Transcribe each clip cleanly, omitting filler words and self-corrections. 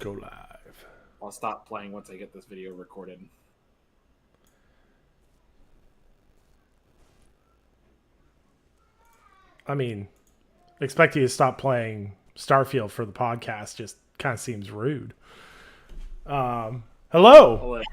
Go live. I'll stop playing once I get this video recorded. I mean, expect you to stop playing Starfield for the podcast just kind of seems rude. Hello.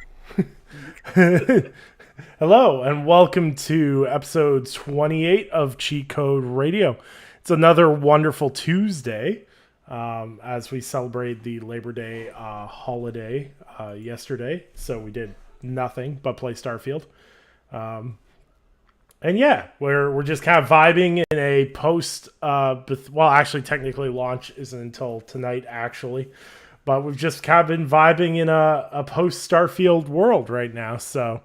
Hello, and welcome to episode 28 of Cheat Code Radio. It's another wonderful Tuesday as we celebrate the Labor Day holiday yesterday. So we did nothing but play Starfield. And yeah, we're just kind of vibing in a post. Well, actually, technically, launch isn't until tonight, actually. But we've just kind of been vibing in a post Starfield world right now. So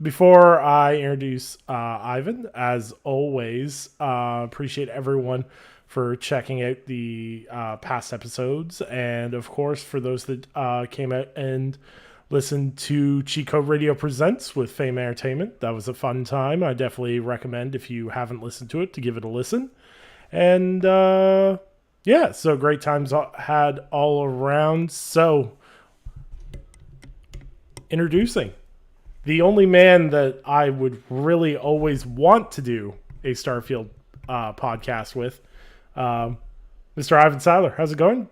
before I introduce Ivan, as always, appreciate everyone for checking out the past episodes. And of course, for those that came out and listen to Cheat Code Radio Presents with Fame Entertainment. That was a fun time. I definitely recommend, if you haven't listened to it, to give it a listen. And yeah, so great times had all around. So, introducing the only man that I would really always want to do a Starfield podcast with, Mr. Ivan Seiler. How's it going?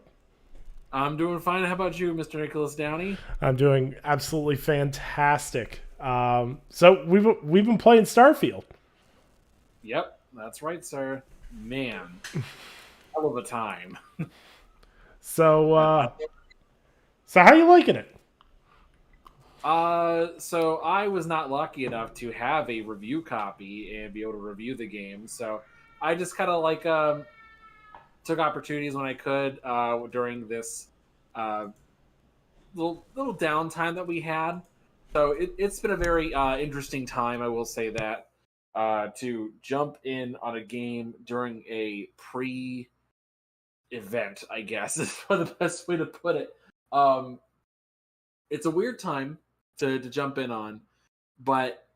I'm doing fine. How about you, Mr. Nicholas Downey? I'm doing absolutely fantastic. So we've been playing Starfield. Yep, that's right, sir. Man, hell of a time. So how you liking it? So I was not lucky enough to have a review copy and be able to review the game. So I just kind of like took opportunities when I could during this little downtime that we had. So it's been a very interesting time, I will say that, to jump in on a game during a pre-event, I guess, is the best way to put it. It's a weird time to jump in on, but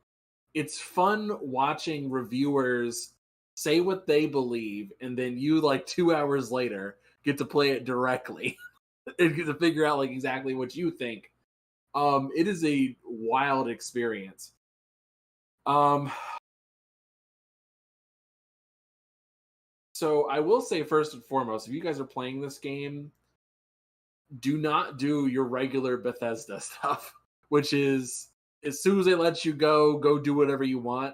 it's fun watching reviewers say what they believe, and then you, like 2 hours later, get to play it directly and get to figure out like exactly what you think. It is a wild experience. So I will say, first and foremost, if you guys are playing this game, do not do your regular Bethesda stuff, which is as soon as they let you go do whatever you want.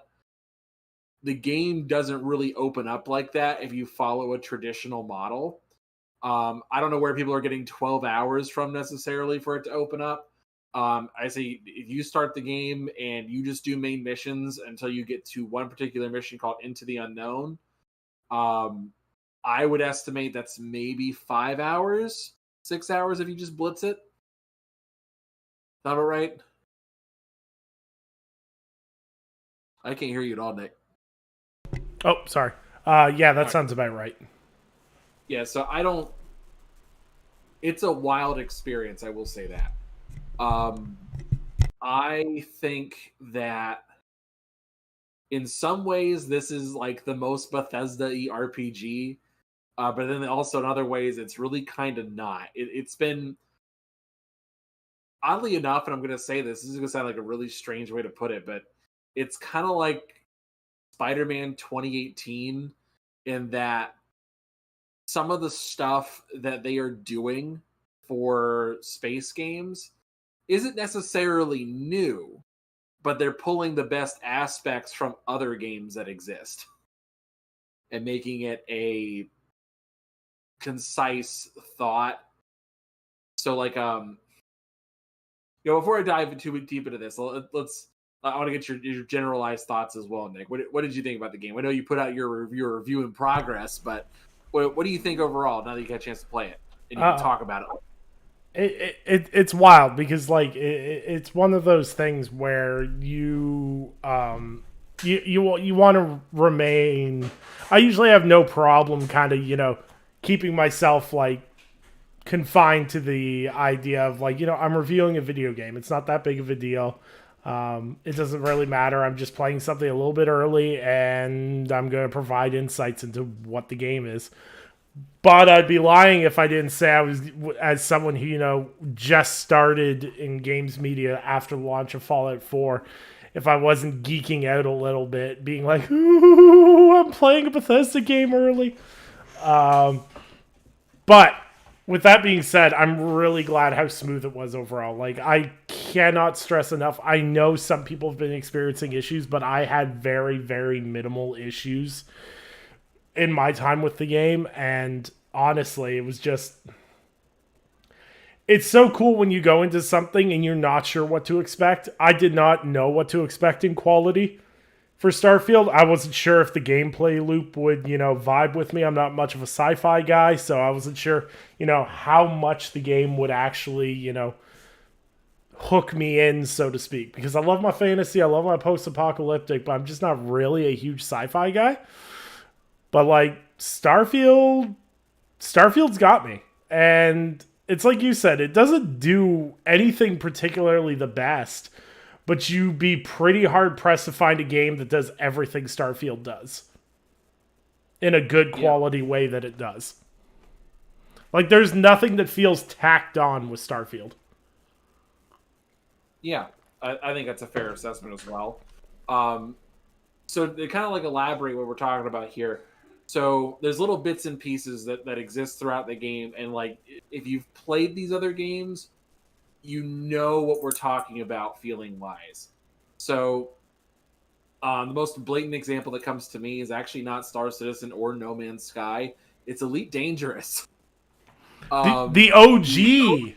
The game doesn't really open up like that if you follow a traditional model. I don't know where people are getting 12 hours from necessarily for it to open up. I say if you start the game and you just do main missions until you get to one particular mission called Into the Unknown, I would estimate that's maybe 5 hours, 6 hours if you just blitz it. Sound about right? I can't hear you at all, Nick. Oh, sorry. Yeah, that sounds about right. Yeah, so I don't... It's a wild experience, I will say that. I think that in some ways this is like the most Bethesda-y RPG, but then also in other ways it's really kind of not. It's been... Oddly enough, and I'm going to say this is going to sound like a really strange way to put it, but it's kind of like Spider-Man 2018 in that some of the stuff that they are doing for space games isn't necessarily new, but they're pulling the best aspects from other games that exist and making it a concise thought. So like, before I dive too deep into this, let's I want to get your generalized thoughts as well, Nick. What did you think about the game? I know you put out your review in progress, but what do you think overall now that you got a chance to play it and you can talk about it? It's wild because like it's one of those things where you want to remain. I usually have no problem kind of keeping myself like confined to the idea of like I'm reviewing a video game. It's not that big of a deal. It doesn't really matter. I'm just playing something a little bit early, and I'm going to provide insights into what the game is. But I'd be lying if I didn't say I was, as someone who, just started in games media after the launch of Fallout 4, if I wasn't geeking out a little bit, being like, ooh, I'm playing a Bethesda game early. But with that being said, I'm really glad how smooth it was overall. Like, I cannot stress enough. I know some people have been experiencing issues, but I had very, very minimal issues in my time with the game. And honestly, it was just. It's so cool when you go into something and you're not sure what to expect. I did not know what to expect in quality for Starfield. I wasn't sure if the gameplay loop would, vibe with me. I'm not much of a sci-fi guy, so I wasn't sure, how much the game would actually, hook me in, so to speak. Because I love my fantasy, I love my post-apocalyptic, but I'm just not really a huge sci-fi guy. But like Starfield's got me. And it's like you said, it doesn't do anything particularly the best, but you'd be pretty hard pressed to find a game that does everything Starfield does in a good Yeah. quality way that it does. Like, there's nothing that feels tacked on with Starfield. Yeah, I think that's a fair assessment as well. Um, so to kind of like elaborate what we're talking about here. So there's little bits and pieces that exist throughout the game, and like if you've played these other games, you know what we're talking about feeling wise. So the most blatant example that comes to me is actually not Star Citizen or No Man's Sky. It's Elite Dangerous. The OG.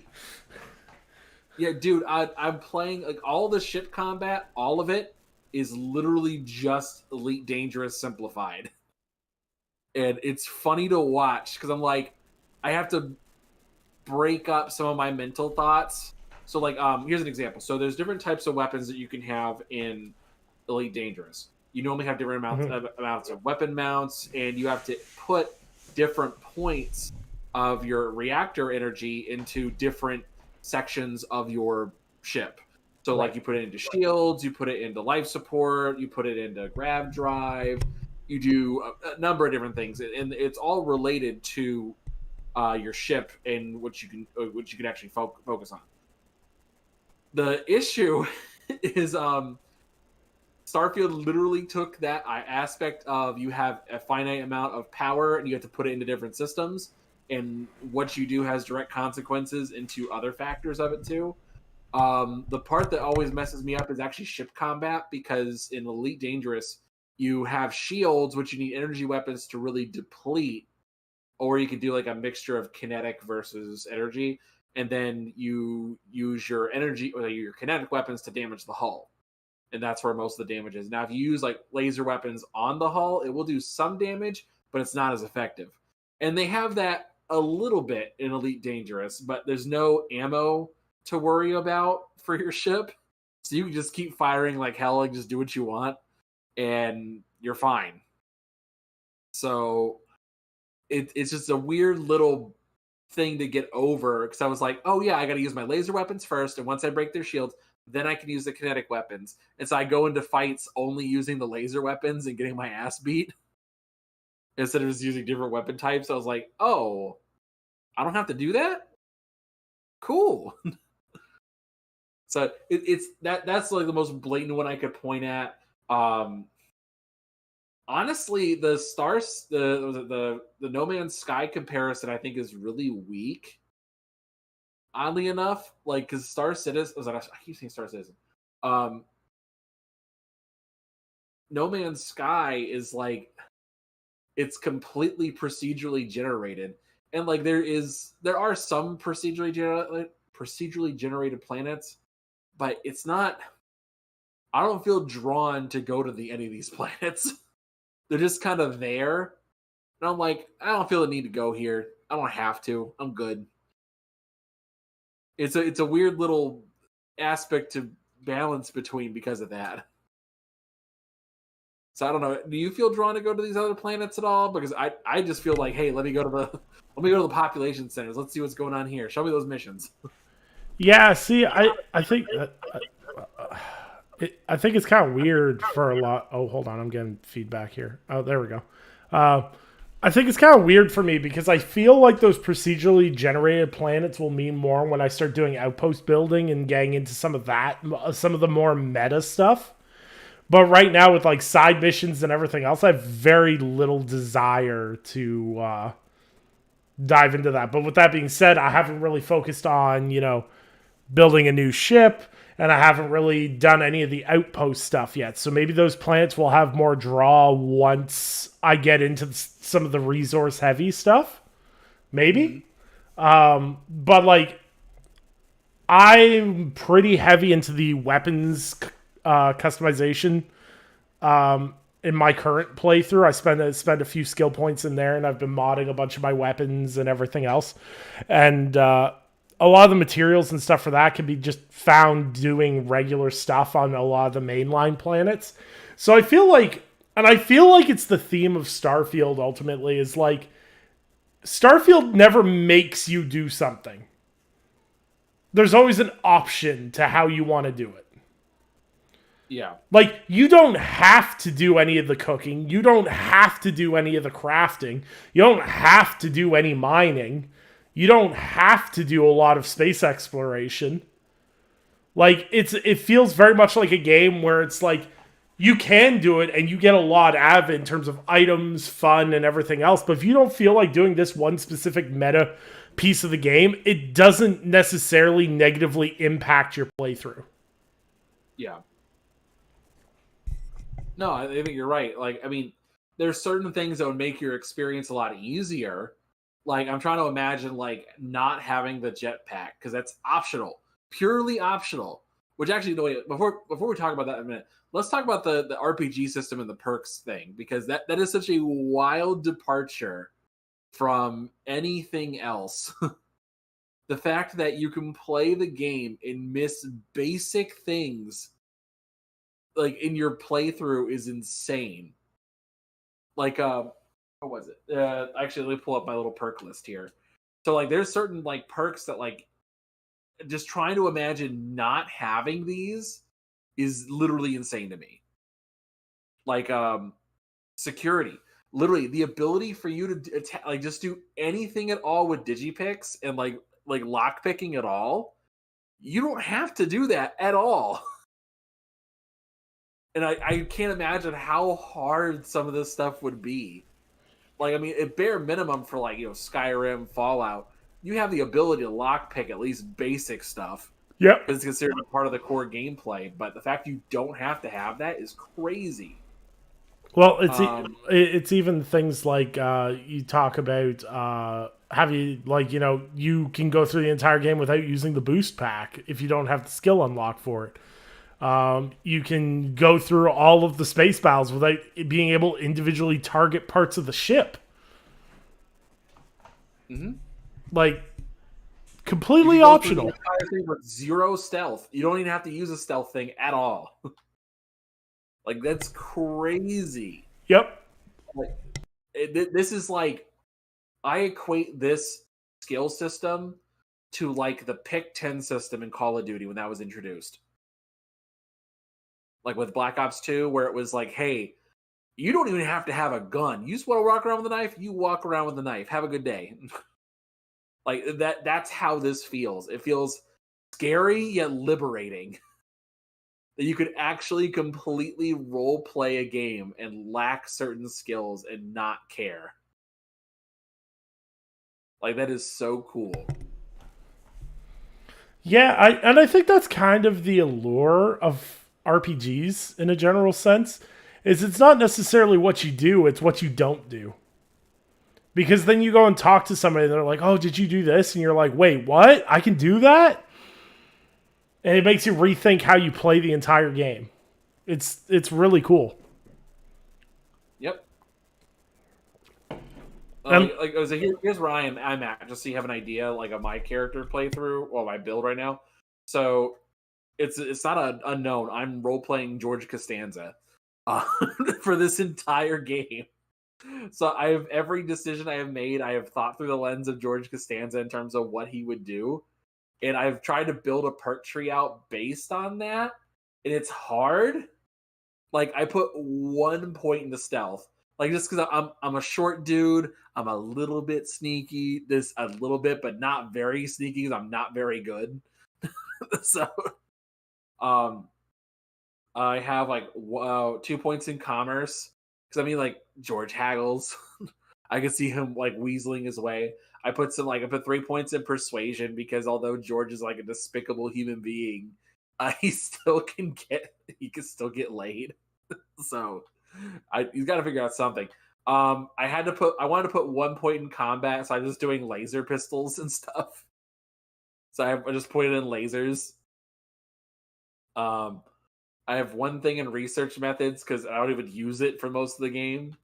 Yeah, dude, I'm playing like all the ship combat, all of it is literally just Elite Dangerous simplified. And it's funny to watch because I'm like, I have to break up some of my mental thoughts. So like, here's an example. So there's different types of weapons that you can have in Elite Dangerous. You normally have different amounts of weapon mounts, and you have to put different points of your reactor energy into different sections of your ship. So like you put it into shields, you put it into life support, you put it into grav drive, you do a number of different things, and it's all related to your ship and what you can actually focus on. The issue is Starfield literally took that aspect of you have a finite amount of power and you have to put it into different systems, and what you do has direct consequences into other factors of it too. The part that always messes me up is actually ship combat, because in Elite Dangerous, you have shields, which you need energy weapons to really deplete, or you could do like a mixture of kinetic versus energy, and then you use your energy or your kinetic weapons to damage the hull. And that's where most of the damage is. Now, if you use like laser weapons on the hull, it will do some damage, but it's not as effective. And they have that a little bit in Elite Dangerous, but there's no ammo to worry about for your ship. So you can just keep firing like hell and just do what you want, and you're fine. So it's just a weird little thing to get over, because I was like, oh yeah, I got to use my laser weapons first, and once I break their shields, then I can use the kinetic weapons. And so I go into fights only using the laser weapons and getting my ass beat instead of just using different weapon types. I was like, oh, I don't have to do that? Cool. So it's that's like the most blatant one I could point at. Honestly, the No Man's Sky comparison I think is really weak. Oddly enough, like because Star Citizen, I keep saying Star Citizen. Um, No Man's Sky is like it's completely procedurally generated, and like there are some procedurally generated planets, but it's not. I don't feel drawn to go to any of these planets. They're just kind of there, and I'm like, I don't feel the need to go here. I don't have to. I'm good. It's a weird little aspect to balance between because of that. So I don't know. Do you feel drawn to go to these other planets at all? Because I just feel like, hey, let me go to the population centers. Let's see what's going on here. Show me those missions. Yeah, see, I think I think it's kind of weird for a lot. Oh, hold on, I'm getting feedback here. Oh, there we go. I think it's kind of weird for me because I feel like those procedurally generated planets will mean more when I start doing outpost building and getting into some of that, some of the more meta stuff. But right now, with like side missions and everything else, I have very little desire to dive into that. But with that being said, I haven't really focused on, building a new ship, and I haven't really done any of the outpost stuff yet. So maybe those planets will have more draw once I get into some of the resource heavy stuff. Maybe. But like, I'm pretty heavy into the weapons customization in my current playthrough. I spend a few skill points in there, and I've been modding a bunch of my weapons and everything else. And a lot of the materials and stuff for that can be just found doing regular stuff on a lot of the mainline planets. So I feel like it's the theme of Starfield ultimately is like Starfield never makes you do something. There's always an option to how you want to do it. Yeah. Like, you don't have to do any of the cooking. You don't have to do any of the crafting. You don't have to do any mining. You don't have to do a lot of space exploration. Like, it feels very much like a game where it's like, you can do it and you get a lot out of it in terms of items, fun, and everything else. But if you don't feel like doing this one specific meta piece of the game, it doesn't necessarily negatively impact your playthrough. Yeah. No, I think you're right. Like, I mean, there's certain things that would make your experience a lot easier. Like, I'm trying to imagine, like, not having the jetpack, because that's optional. Purely optional. Which actually, no, wait, before we talk about that in a minute, let's talk about the RPG system and the perks thing, because that is such a wild departure from anything else. The fact that you can play the game and miss basic things like in your playthrough is insane. Like what was it? Actually, let me pull up my little perk list here. So like there's certain like perks that like just trying to imagine not having these is literally insane to me. Like security. Literally the ability for you to like just do anything at all with digipicks and like lock picking at all. You don't have to do that at all. And I can't imagine how hard some of this stuff would be. Like, I mean, at bare minimum for like, Skyrim, Fallout, you have the ability to lockpick at least basic stuff. Yep. Because it's considered a part of the core gameplay. But the fact you don't have to have that is crazy. Well, it's even things like you talk about have you like you can go through the entire game without using the boost pack if you don't have the skill unlock for it. You can go through all of the space battles without being able to individually target parts of the ship. Mm-hmm. Like, completely optional. With zero stealth. You don't even have to use a stealth thing at all. Like, that's crazy. Yep. Like, this is like, I equate this skill system to like the pick 10 system in Call of Duty when that was introduced. Like with Black Ops 2, where it was like, hey, you don't even have to have a gun. You just want to walk around with a knife, you walk around with a knife. Have a good day. Like that's how this feels. It feels scary yet liberating. That you could actually completely role play a game and lack certain skills and not care. Like that is so cool. Yeah, I think that's kind of the allure of RPGs in a general sense, is it's not necessarily what you do, it's what you don't do. Because then you go and talk to somebody and they're like, oh, did you do this? And you're like, wait, what? I can do that? And it makes you rethink how you play the entire game. It's really cool. Yep. Like I was like, here's where I'm at, just so you have an idea like of my character playthrough, well, my build right now. So it's not an unknown. I'm role playing George Costanza for this entire game. So I have every decision I have made, I have thought through the lens of George Costanza in terms of what he would do, and I've tried to build a perk tree out based on that, and it's hard. Like I put 1 point into stealth, Like just because I'm a short dude, I'm a little bit sneaky. This a little bit, but not very sneaky because I'm not very good. So um, I have like 2 points in commerce because I mean like George haggles. I can see him like weaseling his way. I put 3 points in persuasion because although George is like a despicable human being, he can still get laid. So he's got to figure out something. I wanted to put 1 point in combat, so I'm just doing laser pistols and stuff. So I just put it in lasers. Um, I have one thing in research methods because I don't even use it for most of the game.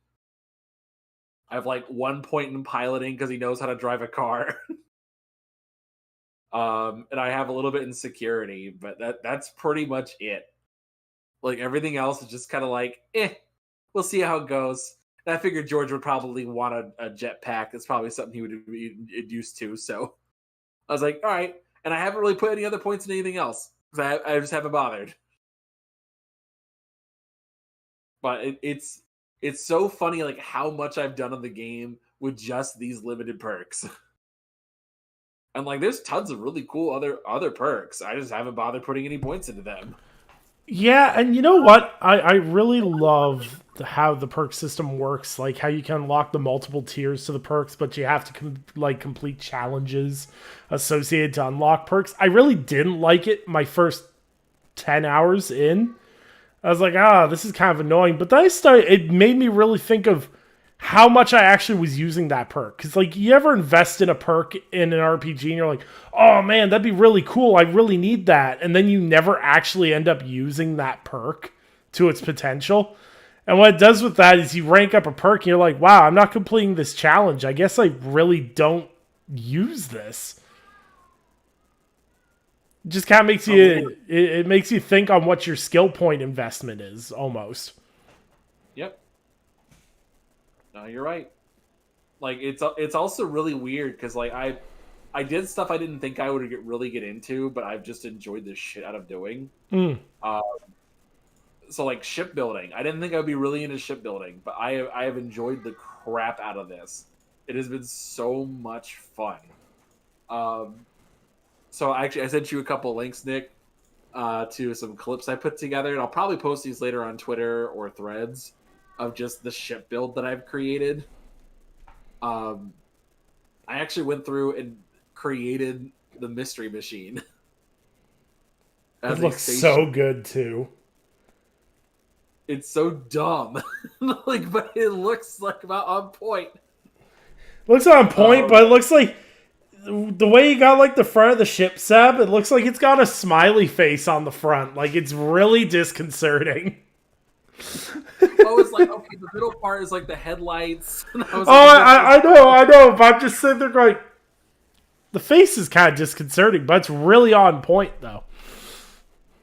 I have like 1 point in piloting because he knows how to drive a car. And I have a little bit in security, but that's pretty much it. Like everything else is just kind of like, we'll see how it goes. And I figured George would probably want a jetpack. It's probably something he would be used to. So I was like, all right. And I haven't really put any other points in anything else because I just haven't bothered. But it's so funny, like how much I've done on the game with just these limited perks. And like, there's tons of really cool other perks. I just haven't bothered putting any points into them. Yeah, and you know what? I really love how the perk system works, like how you can unlock the multiple tiers to the perks, but you have to complete challenges associated to unlock perks. I really didn't like it my first 10 hours in. I was like, this is kind of annoying. But then it made me really think of how much I actually was using that perk. Because, like, you ever invest in a perk in an RPG and you're like, oh, man, that'd be really cool. I really need that. And then you never actually end up using that perk to its potential. And what it does with that is you rank up a perk and you're like, wow, I'm not completing this challenge. I guess I really don't use this. It just kind of makes you, it makes you think on what your skill point investment is, almost. Yep. No, you're right. Like it's also really weird because like I did stuff I didn't think I would really get into, but I've just enjoyed the shit out of doing. So like shipbuilding, I didn't think I'd be really into shipbuilding, but I have enjoyed the crap out of this. It has been so much fun. So I sent you a couple links, Nick, to some clips I put together, and I'll probably post these later on Twitter or Threads of just the ship build that I've created. I actually went through and created the mystery machine. It looks so good too. It's so dumb, like, but it looks like about on point. Looks on point, but it looks like the way you got like the front of the ship, Seb, it looks like it's got a smiley face on the front. Like it's really disconcerting. It's like, okay, the middle part is like the headlights. I know, but I'm just sitting there going, the face is kind of disconcerting, but it's really on point though.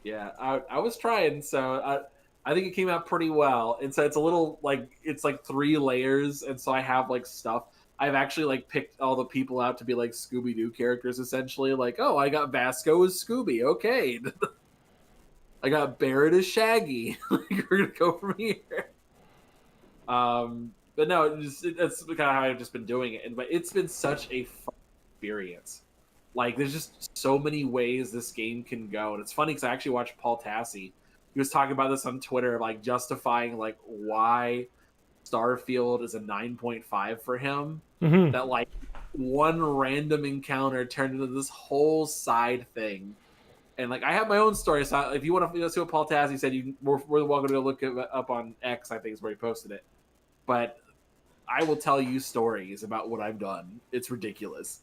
Yeah, I was trying, so I think it came out pretty well. And so it's a little like it's like 3 layers, and so I have like stuff. I've actually like picked all the people out to be like Scooby-Doo characters, essentially. Like, oh, I got Vasco as Scooby. Okay, I got Barrett as Shaggy. Like, we're gonna go from here. But no, that's kind of how I've just been doing it. But it's been such a fun experience. Like, there's just so many ways this game can go, and it's funny because I actually watched Paul Tassi. He was talking about this on Twitter, like justifying like why Starfield is a 9.5 for him. Mm-hmm. That like one random encounter turned into this whole side thing. And like I have my own story. So if you want to see what Paul Tassi said, we're welcome to go look it up on X. I think is where he posted it. But I will tell you stories about what I've done. It's ridiculous.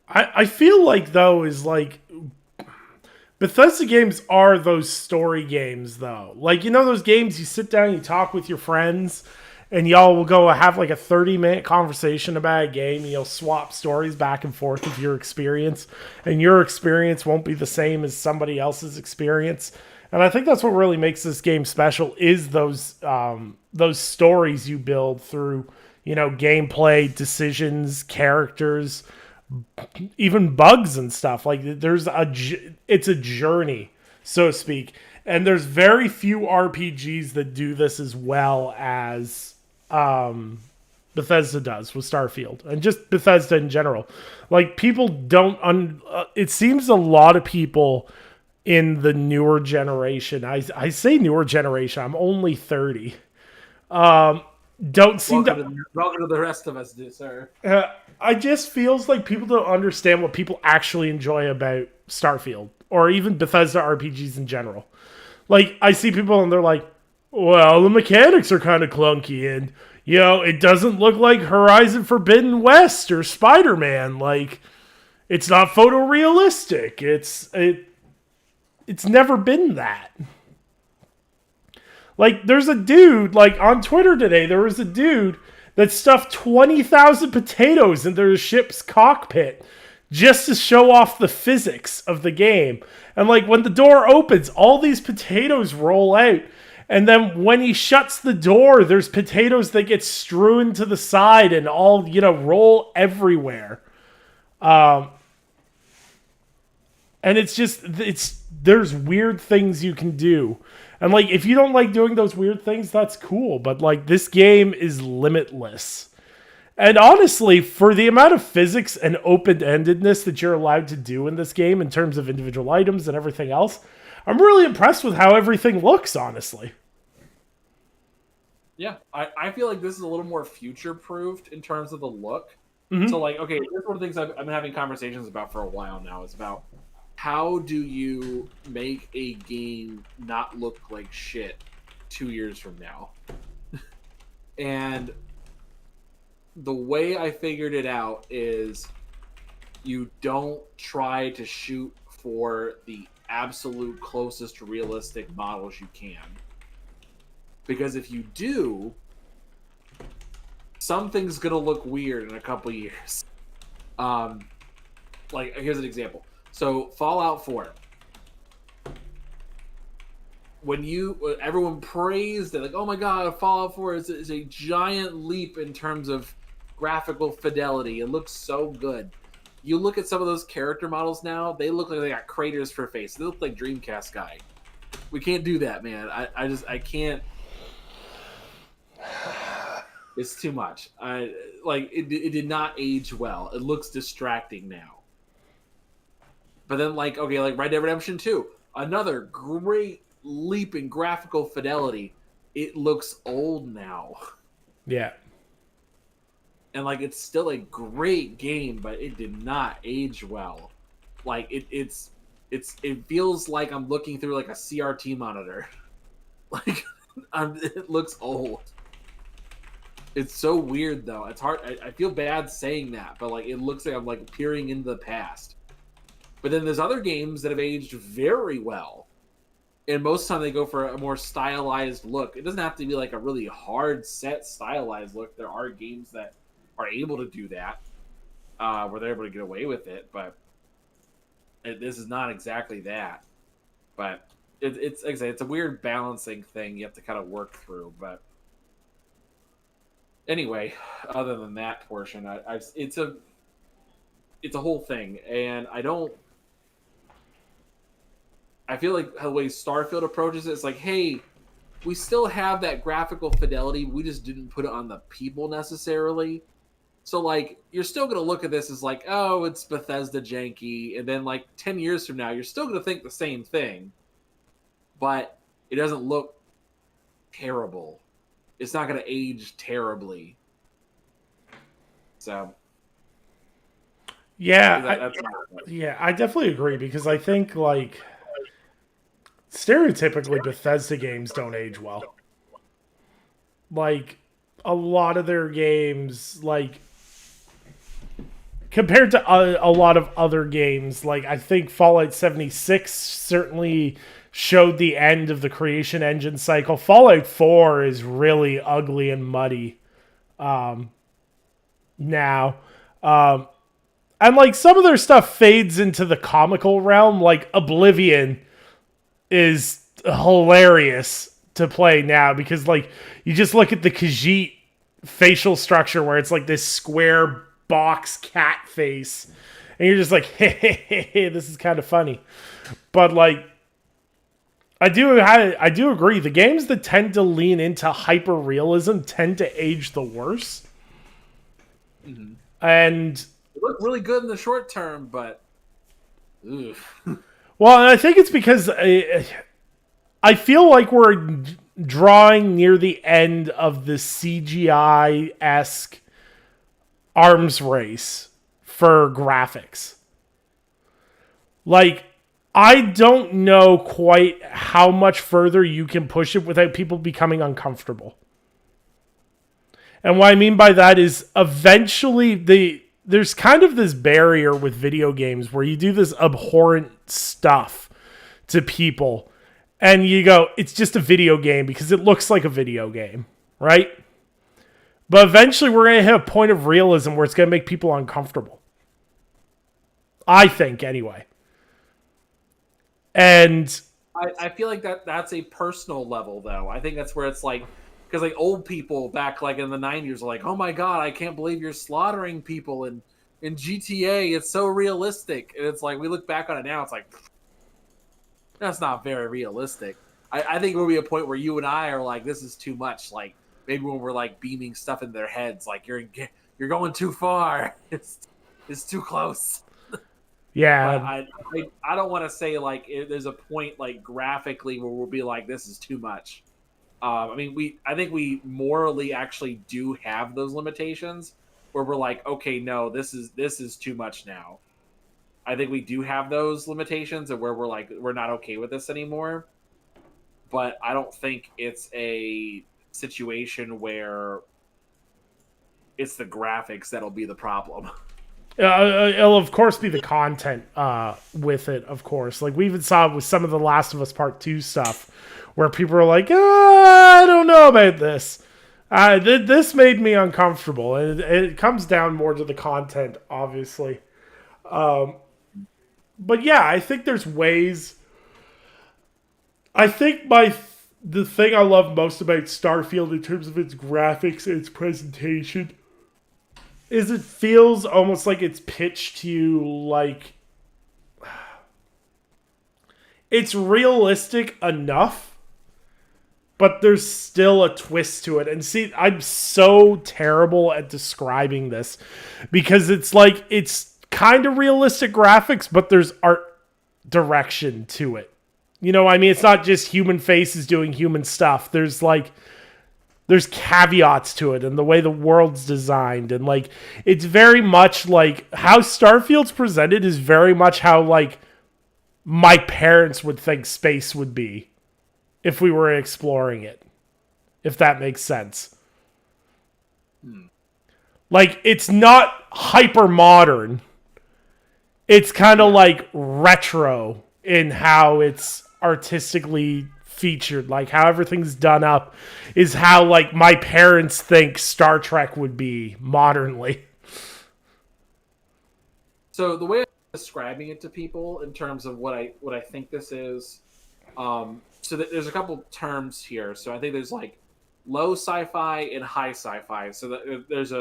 I feel like though is like Bethesda games are those story games though. Like, you know, those games you sit down, you talk with your friends, and y'all will go have like a 30-minute conversation about a game, and you'll swap stories back and forth of your experience, and your experience won't be the same as somebody else's experience. And I think that's what really makes this game special is those stories you build through, you know, gameplay, decisions, characters, even bugs and stuff. Like it's a journey, so to speak. And there's very few RPGs that do this as well as Bethesda does with Starfield, and just Bethesda in general. Like, people don't it seems a lot of people in the newer generation, I say newer generation, I'm only 30, don't seem welcome to the rest of us, sir. I just feels like people don't understand what people actually enjoy about Starfield or even Bethesda RPGs in general. Like, I see people and they're like, well, the mechanics are kind of clunky, and it doesn't look like Horizon Forbidden West or Spider-Man. Like, it's not photorealistic. It's never been that. Like, there's a dude, like, on Twitter today, there was a dude that stuffed 20,000 potatoes into the ship's cockpit just to show off the physics of the game. And, like, when the door opens, all these potatoes roll out. And then when he shuts the door, there's potatoes that get strewn to the side and all, roll everywhere. And there's weird things you can do. And, like, if you don't like doing those weird things, that's cool. But, like, this game is limitless. And honestly, for the amount of physics and open-endedness that you're allowed to do in this game in terms of individual items and everything else, I'm really impressed with how everything looks, honestly. Yeah, I feel like this is a little more future-proofed in terms of the look. Mm-hmm. So, like, okay, this is one of the things I've been having conversations about for a while now. Is about how do you make a game not look like shit 2 years from now? And the way I figured it out is you don't try to shoot for the absolute closest to realistic models you can. Because if you do, something's going to look weird in a couple years. Like, here's an example. So, Fallout 4. When everyone praised it, like, oh my god, Fallout 4 is a giant leap in terms of graphical fidelity. It looks so good. You look at some of those character models now, they look like they got craters for face. They look like Dreamcast guy. We can't do that, man. I can't. It's too much. It did not age well. It looks distracting now. But then, like Red Dead Redemption 2, another great leap in graphical fidelity. It looks old now. Yeah. And, like, it's still a great game, but it did not age well. Like, it feels like I'm looking through, like, a CRT monitor. Like, it looks old. It's so weird, though. It's hard. I feel bad saying that, but, like, it looks like I'm, like, peering into the past. But then there's other games that have aged very well. And most of the time they go for a more stylized look. It doesn't have to be, like, a really hard set stylized look. There are games that are able to do that, where they're able to get away with it. But this is not exactly that. But it's like I say, it's a weird balancing thing you have to kind of work through. But anyway, other than that portion, it's a whole thing, and I feel like the way Starfield approaches it, it's like, hey, we still have that graphical fidelity. We just didn't put it on the people necessarily. So, like, you're still going to look at this as like, oh, it's Bethesda janky. And then, like, 10 years from now, you're still going to think the same thing. But it doesn't look terrible. It's not going to age terribly. So, yeah. I definitely agree, because I think, like, stereotypically Bethesda games don't age well. Like, a lot of their games, like, compared to a lot of other games, like, I think Fallout 76 certainly showed the end of the creation engine cycle. Fallout 4 is really ugly and muddy now. And, like, some of their stuff fades into the comical realm. Like, Oblivion is hilarious to play now, because, like, you just look at the Khajiit facial structure where it's like this square box cat face, and you're just like, hey, this is kind of funny. But, like, I do agree. The games that tend to lean into hyper realism tend to age the worst. Mm-hmm. And They look really good in the short term, but ugh. well, I think it's because I feel like we're drawing near the end of the CGI esque arms race for graphics. Like, I don't know quite how much further you can push it without people becoming uncomfortable. And what I mean by that is eventually there's kind of this barrier with video games where you do this abhorrent stuff to people and you go, it's just a video game because it looks like a video game, right? But eventually we're going to hit a point of realism where it's going to make people uncomfortable. I think, anyway. And I feel like that's a personal level though. I think that's where it's like, because like old people back like in the 90s are like, oh my god, I can't believe you're slaughtering people in GTA. It's so realistic, and it's like we look back on it now, it's like that's not very realistic. I think it will be a point where you and I are like, this is too much. Like maybe when we're like beaming stuff in their heads, like you're going too far. It's too close. But yeah, I don't want to say like there's a point like graphically where we'll be like this is too much. I mean I think we morally actually do have those limitations where we're like okay no this is too much now. I think we do have those limitations and where we're like we're not okay with this anymore. But I don't think it's a situation where it's the graphics that'll be the problem. it'll of course be the content with it, of course. Like we even saw with some of the Last of Us Part 2 stuff where people are like, I don't know about this. This made me uncomfortable. And it comes down more to the content, obviously. But yeah, I think there's ways. I think the thing I love most about Starfield in terms of its graphics and its presentation is it feels almost like it's pitched to you like it's realistic enough, but there's still a twist to it. And see, I'm so terrible at describing this because it's like it's kind of realistic graphics, but there's art direction to it. You know, I mean, it's not just human faces doing human stuff. There's caveats to it and the way the world's designed and like it's very much like how Starfield's presented is very much how like my parents would think space would be if we were exploring it, if that makes sense. Like it's not hyper modern. It's kind of like retro in how it's artistically featured, like how everything's done up is how like my parents think Star Trek would be modernly. So the way I'm describing it to people in terms of what I think this is, there's a couple terms here. So I think there's like low sci-fi and high sci-fi. So there's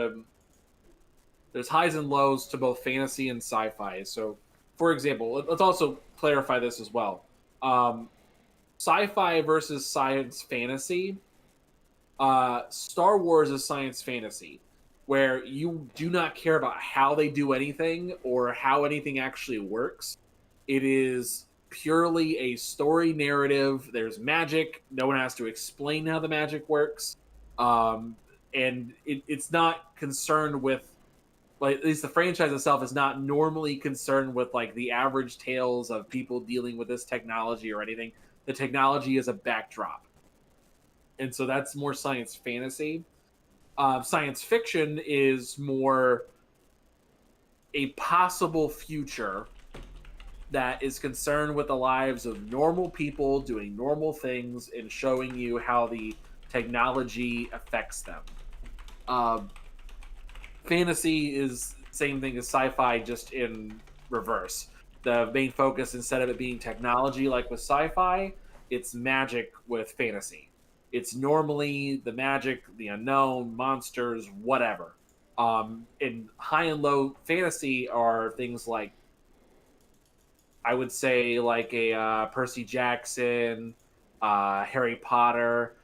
highs and lows to both fantasy and sci-fi. So for example, let's also clarify this as well. Sci-fi versus science fantasy. Star Wars is science fantasy, where you do not care about how they do anything or how anything actually works. It is purely a story narrative. There's magic. No one has to explain how the magic works. And it's not concerned with, like, at least the franchise itself is not normally concerned with like the average tales of people dealing with this technology or anything. The technology is a backdrop. And so that's more science fantasy. Science fiction is more a possible future that is concerned with the lives of normal people doing normal things and showing you how the technology affects them. Um, Fantasy is same thing as sci-fi, just in reverse. The main focus, instead of it being technology like with sci-fi, it's magic with fantasy. It's normally the magic, the unknown, monsters, whatever. In high and low fantasy are things like, I would say like a Percy Jackson, Harry Potter.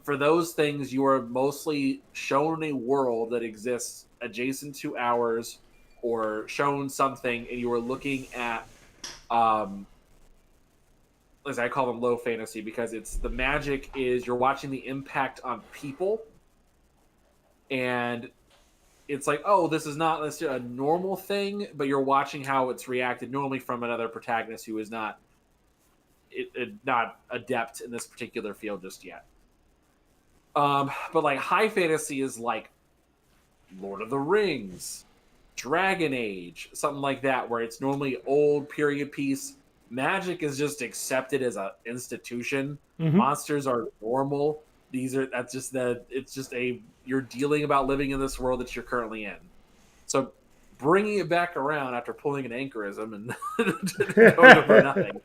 For those things, you are mostly shown a world that exists adjacent to ours, or shown something, and you are looking at, as I call them, low fantasy, because it's the magic is you're watching the impact on people, and it's like, oh, this is not necessarily a normal thing, but you're watching how it's reacted normally from another protagonist who is not adept in this particular field just yet. But like high fantasy is like Lord of the Rings, Dragon Age, something like that, where it's normally old period piece. Magic is just accepted as an institution. Mm-hmm. Monsters are normal. It's just you're dealing about living in this world that you're currently in. So bringing it back around after pulling an anchorism and going over nothing.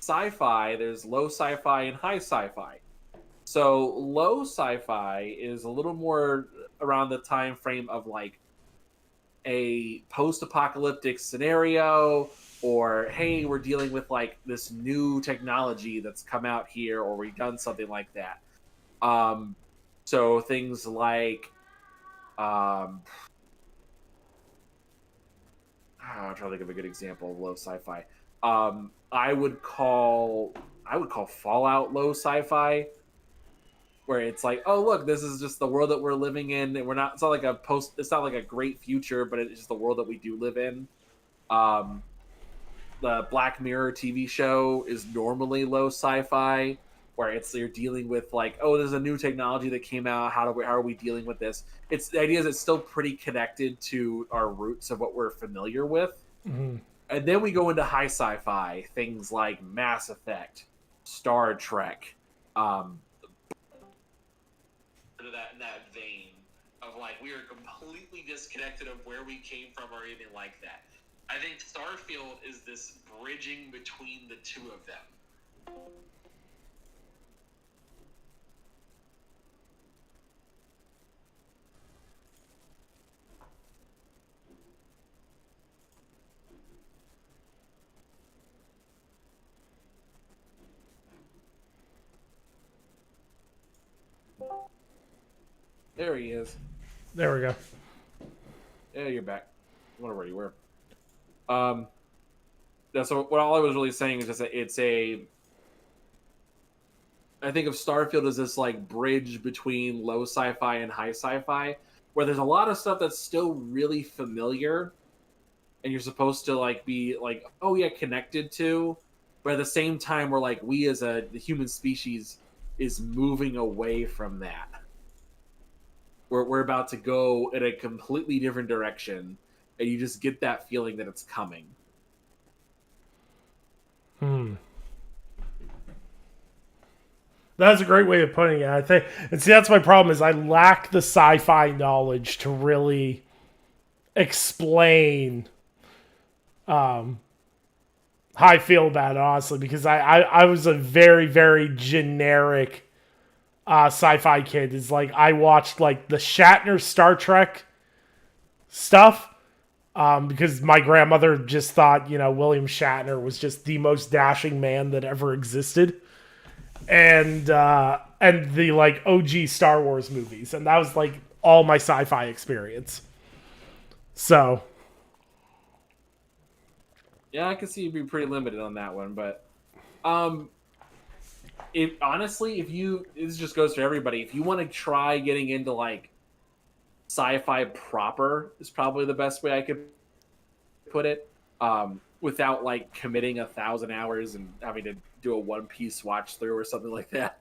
Sci-fi, there's low sci-fi and high sci-fi. So low sci-fi is a little more around the time frame of like a post-apocalyptic scenario, or hey, we're dealing with like this new technology that's come out here, or we've done something like that. So things like I'm trying to think of a good example of low sci-fi. I would call Fallout low sci-fi, where it's like, oh look, this is just the world that we're living in, and it's not like a great future, but it's just the world that we do live in. The Black Mirror TV show is normally low sci-fi, where you're dealing with like, oh, there's a new technology that came out, how are we dealing with this? The idea is it's still pretty connected to our roots of what we're familiar with. Mm-hmm. And then we go into high sci-fi, things like Mass Effect, Star Trek, in that vein of like we are completely disconnected of where we came from or anything like that. I think Starfield is this bridging between the two of them. There he is. There we go. Yeah, you're back. I wonder where you were. Yeah, so what all I was really saying is just that I think of Starfield as this like bridge between low sci-fi and high sci-fi, where there's a lot of stuff that's still really familiar, and you're supposed to like be like, oh yeah, connected to, but at the same time, we as the human species is moving away from that. We're about to go in a completely different direction, and you just get that feeling that it's coming. That's a great way of putting it, I think. And see, that's my problem is I lack the sci-fi knowledge to really explain how I feel about it, honestly, because I was a very, very generic sci-fi kid. It's like I watched like the Shatner Star Trek stuff because my grandmother just thought, William Shatner was just the most dashing man that ever existed. And the like OG Star Wars movies, and that was like all my sci-fi experience. So yeah, I can see you be pretty limited on that one, but this just goes to everybody. If you want to try getting into like sci-fi proper, is probably the best way I could put it. Without like committing 1,000 hours and having to do a One Piece watch through or something like that.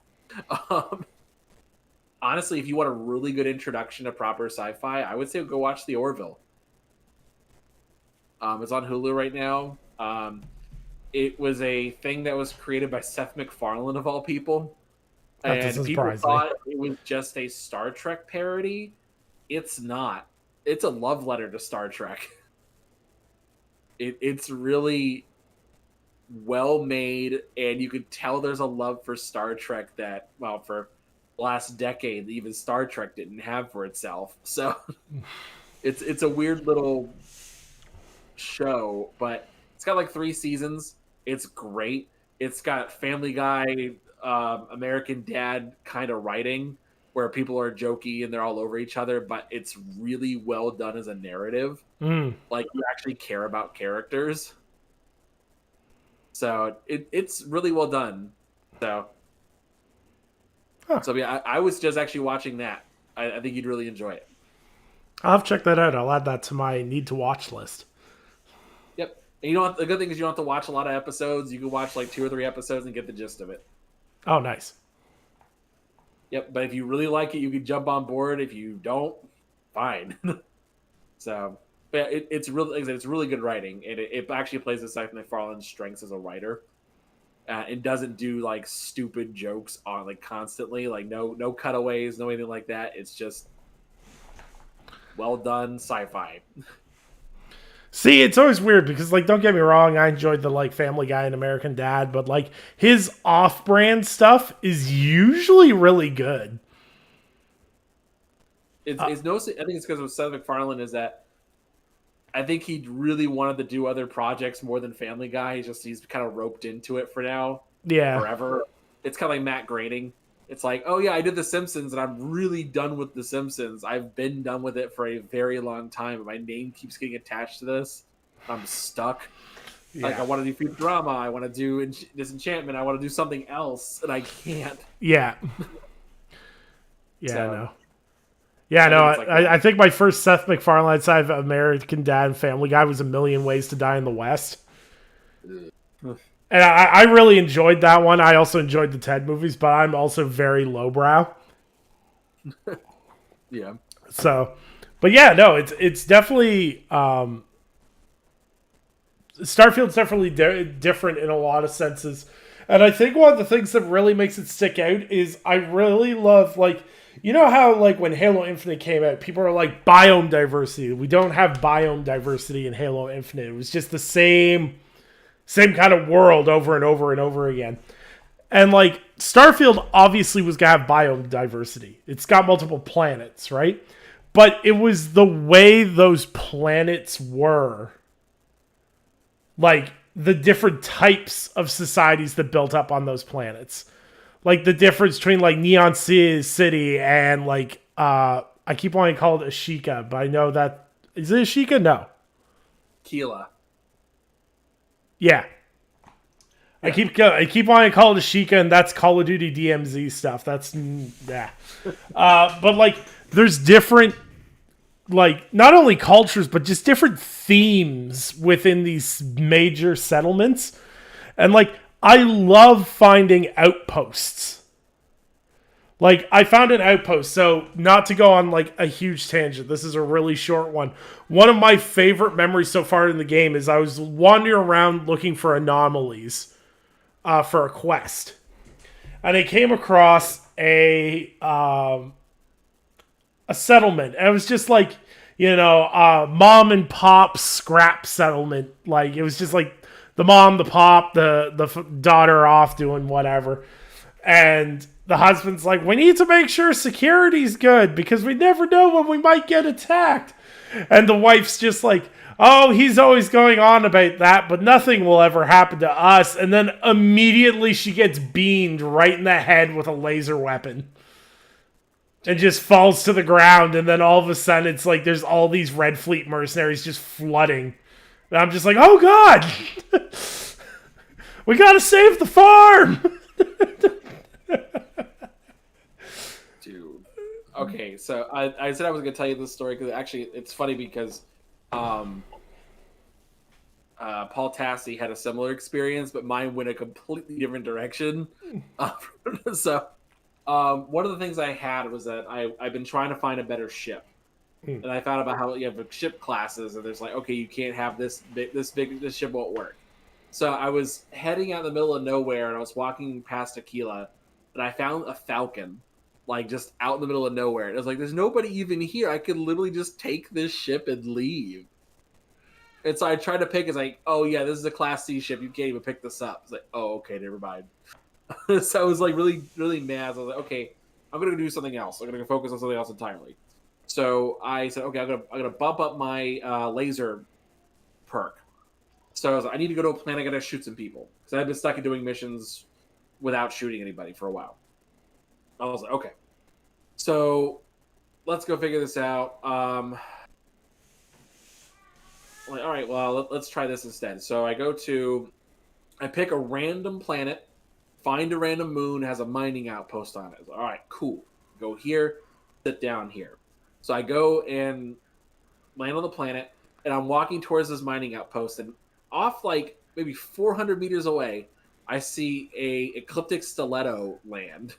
Honestly, if you want a really good introduction to proper sci-fi, I would say go watch The Orville. It's on Hulu right now. It was a thing that was created by Seth MacFarlane of all people, and people thought it was just a Star Trek parody. It's not. It's a love letter to Star Trek. It's really well made, and you could tell there's a love for Star Trek that, well, for the last decade, even Star Trek didn't have for itself. So it's a weird little show, but it's got like 3 seasons. It's great. It's got Family Guy, American Dad kind of writing where people are jokey and they're all over each other, but it's really well done as a narrative. Mm. Like you actually care about characters. So it's really well done. So, Huh. so yeah, I was just actually watching that. I think you'd really enjoy it. I'll have to check that out. I'll add that to my need to watch list. Yep. And you know what? The good thing is you don't have to watch a lot of episodes. You can watch like 2 or 3 episodes and get the gist of it. Oh, nice. Yep. But if you really like it, you can jump on board. If you don't, fine. So, but yeah, it's really, like I said, it's really good writing, and it actually plays to Seth MacFarlane's strengths as a writer. It doesn't do like stupid jokes on like constantly, like no cutaways, no anything like that. It's just well done sci-fi. See, it's always weird because, like, don't get me wrong, I enjoyed the like Family Guy and American Dad, but like his off-brand stuff is usually really good. It's no, I think it's because of Seth MacFarlane is that I think he really wanted to do other projects more than Family Guy. He's kind of roped into it for now, Yeah, forever. It's kind of like Matt Groening. It's like, oh yeah, I did The Simpsons, and I'm really done with The Simpsons. I've been done with it for a very long time, but my name keeps getting attached to this. I'm stuck. yeah, Like I want to do Futurama, I want to do Disenchantment, I want to do something else, and I can't. yeah, yeah. So, No, yeah, no. think it's like that. I think my first Seth MacFarlane side of American Dad and Family Guy was A Million Ways to Die in the West. And I really enjoyed that one. I also enjoyed the Ted movies, but I'm also very lowbrow. Yeah. So, but yeah, no, it's definitely Starfield's definitely different in a lot of senses. And I think one of the things that really makes it stick out is I really love, like, you know how, like, when Halo Infinite came out, people are like, biome diversity. We don't have biome diversity in Halo Infinite. It was just the same kind of world over and over and over again. And, like, Starfield obviously was going to have biome diversity. It's got multiple planets, right? But it was the way those planets were, like, the different types of societies that built up on those planets. Like, the difference between, like, Neon City and, like, I keep wanting to call it Ashika, but I know that... Is it Ashika? No. Keela. Yeah. I keep wanting to call it Ashika, and that's Call of Duty DMZ stuff. That's... Yeah. But, like, there's different... Like, not only cultures, but just different themes within these major settlements. And, like, I love finding outposts. Like, I found an outpost, so not to go on, like, a huge tangent. This is a really short one. One of my favorite memories so far in the game is I was wandering around looking for anomalies for a quest. And I came across a settlement. And it was just like, you know, mom and pop scrap settlement. Like, it was just like the mom, the pop, the daughter off doing whatever. And the husband's like, we need to make sure security's good because we never know when we might get attacked. And the wife's just like, oh, he's always going on about that, but nothing will ever happen to us. And then immediately she gets beamed right in the head with a laser weapon. And just falls to the ground, and then all of a sudden it's like there's all these Red Fleet mercenaries just flooding. And I'm just like, oh god! We gotta save the farm! Dude. Okay, so I said I was going to tell you this story because actually it's funny because Paul Tassi had a similar experience, but mine went a completely different direction. So one of the things I had was that I've been trying to find a better ship. And I found about how you have ship classes, and there's like, okay, you can't have this ship won't work. So I was heading out in the middle of nowhere, and I was walking past Aquila, and I found a Falcon, like just out in the middle of nowhere. And I was like, there's nobody even here. I could literally just take this ship and leave. And so I tried to pick. It's like, oh yeah, this is a Class C ship. You can't even pick this up. It's like, oh okay, never mind. So I was like really, really mad. So I was like, okay, I'm gonna do something else. I'm gonna focus on something else entirely. So I said, okay, I'm gonna bump up my laser perk. So I was like, I need to go to a planet. I gotta shoot some people because I've been stuck in doing missions without shooting anybody for a while. I was like, okay, so let's go figure this out. Like, all right, well, let's try this instead. So I pick a random planet, find a random moon, has a mining outpost on it. Like, all right, cool. Go here, sit down here. So I go and land on the planet, and I'm walking towards this mining outpost, and off like maybe 400 meters away, I see a ecliptic stiletto land.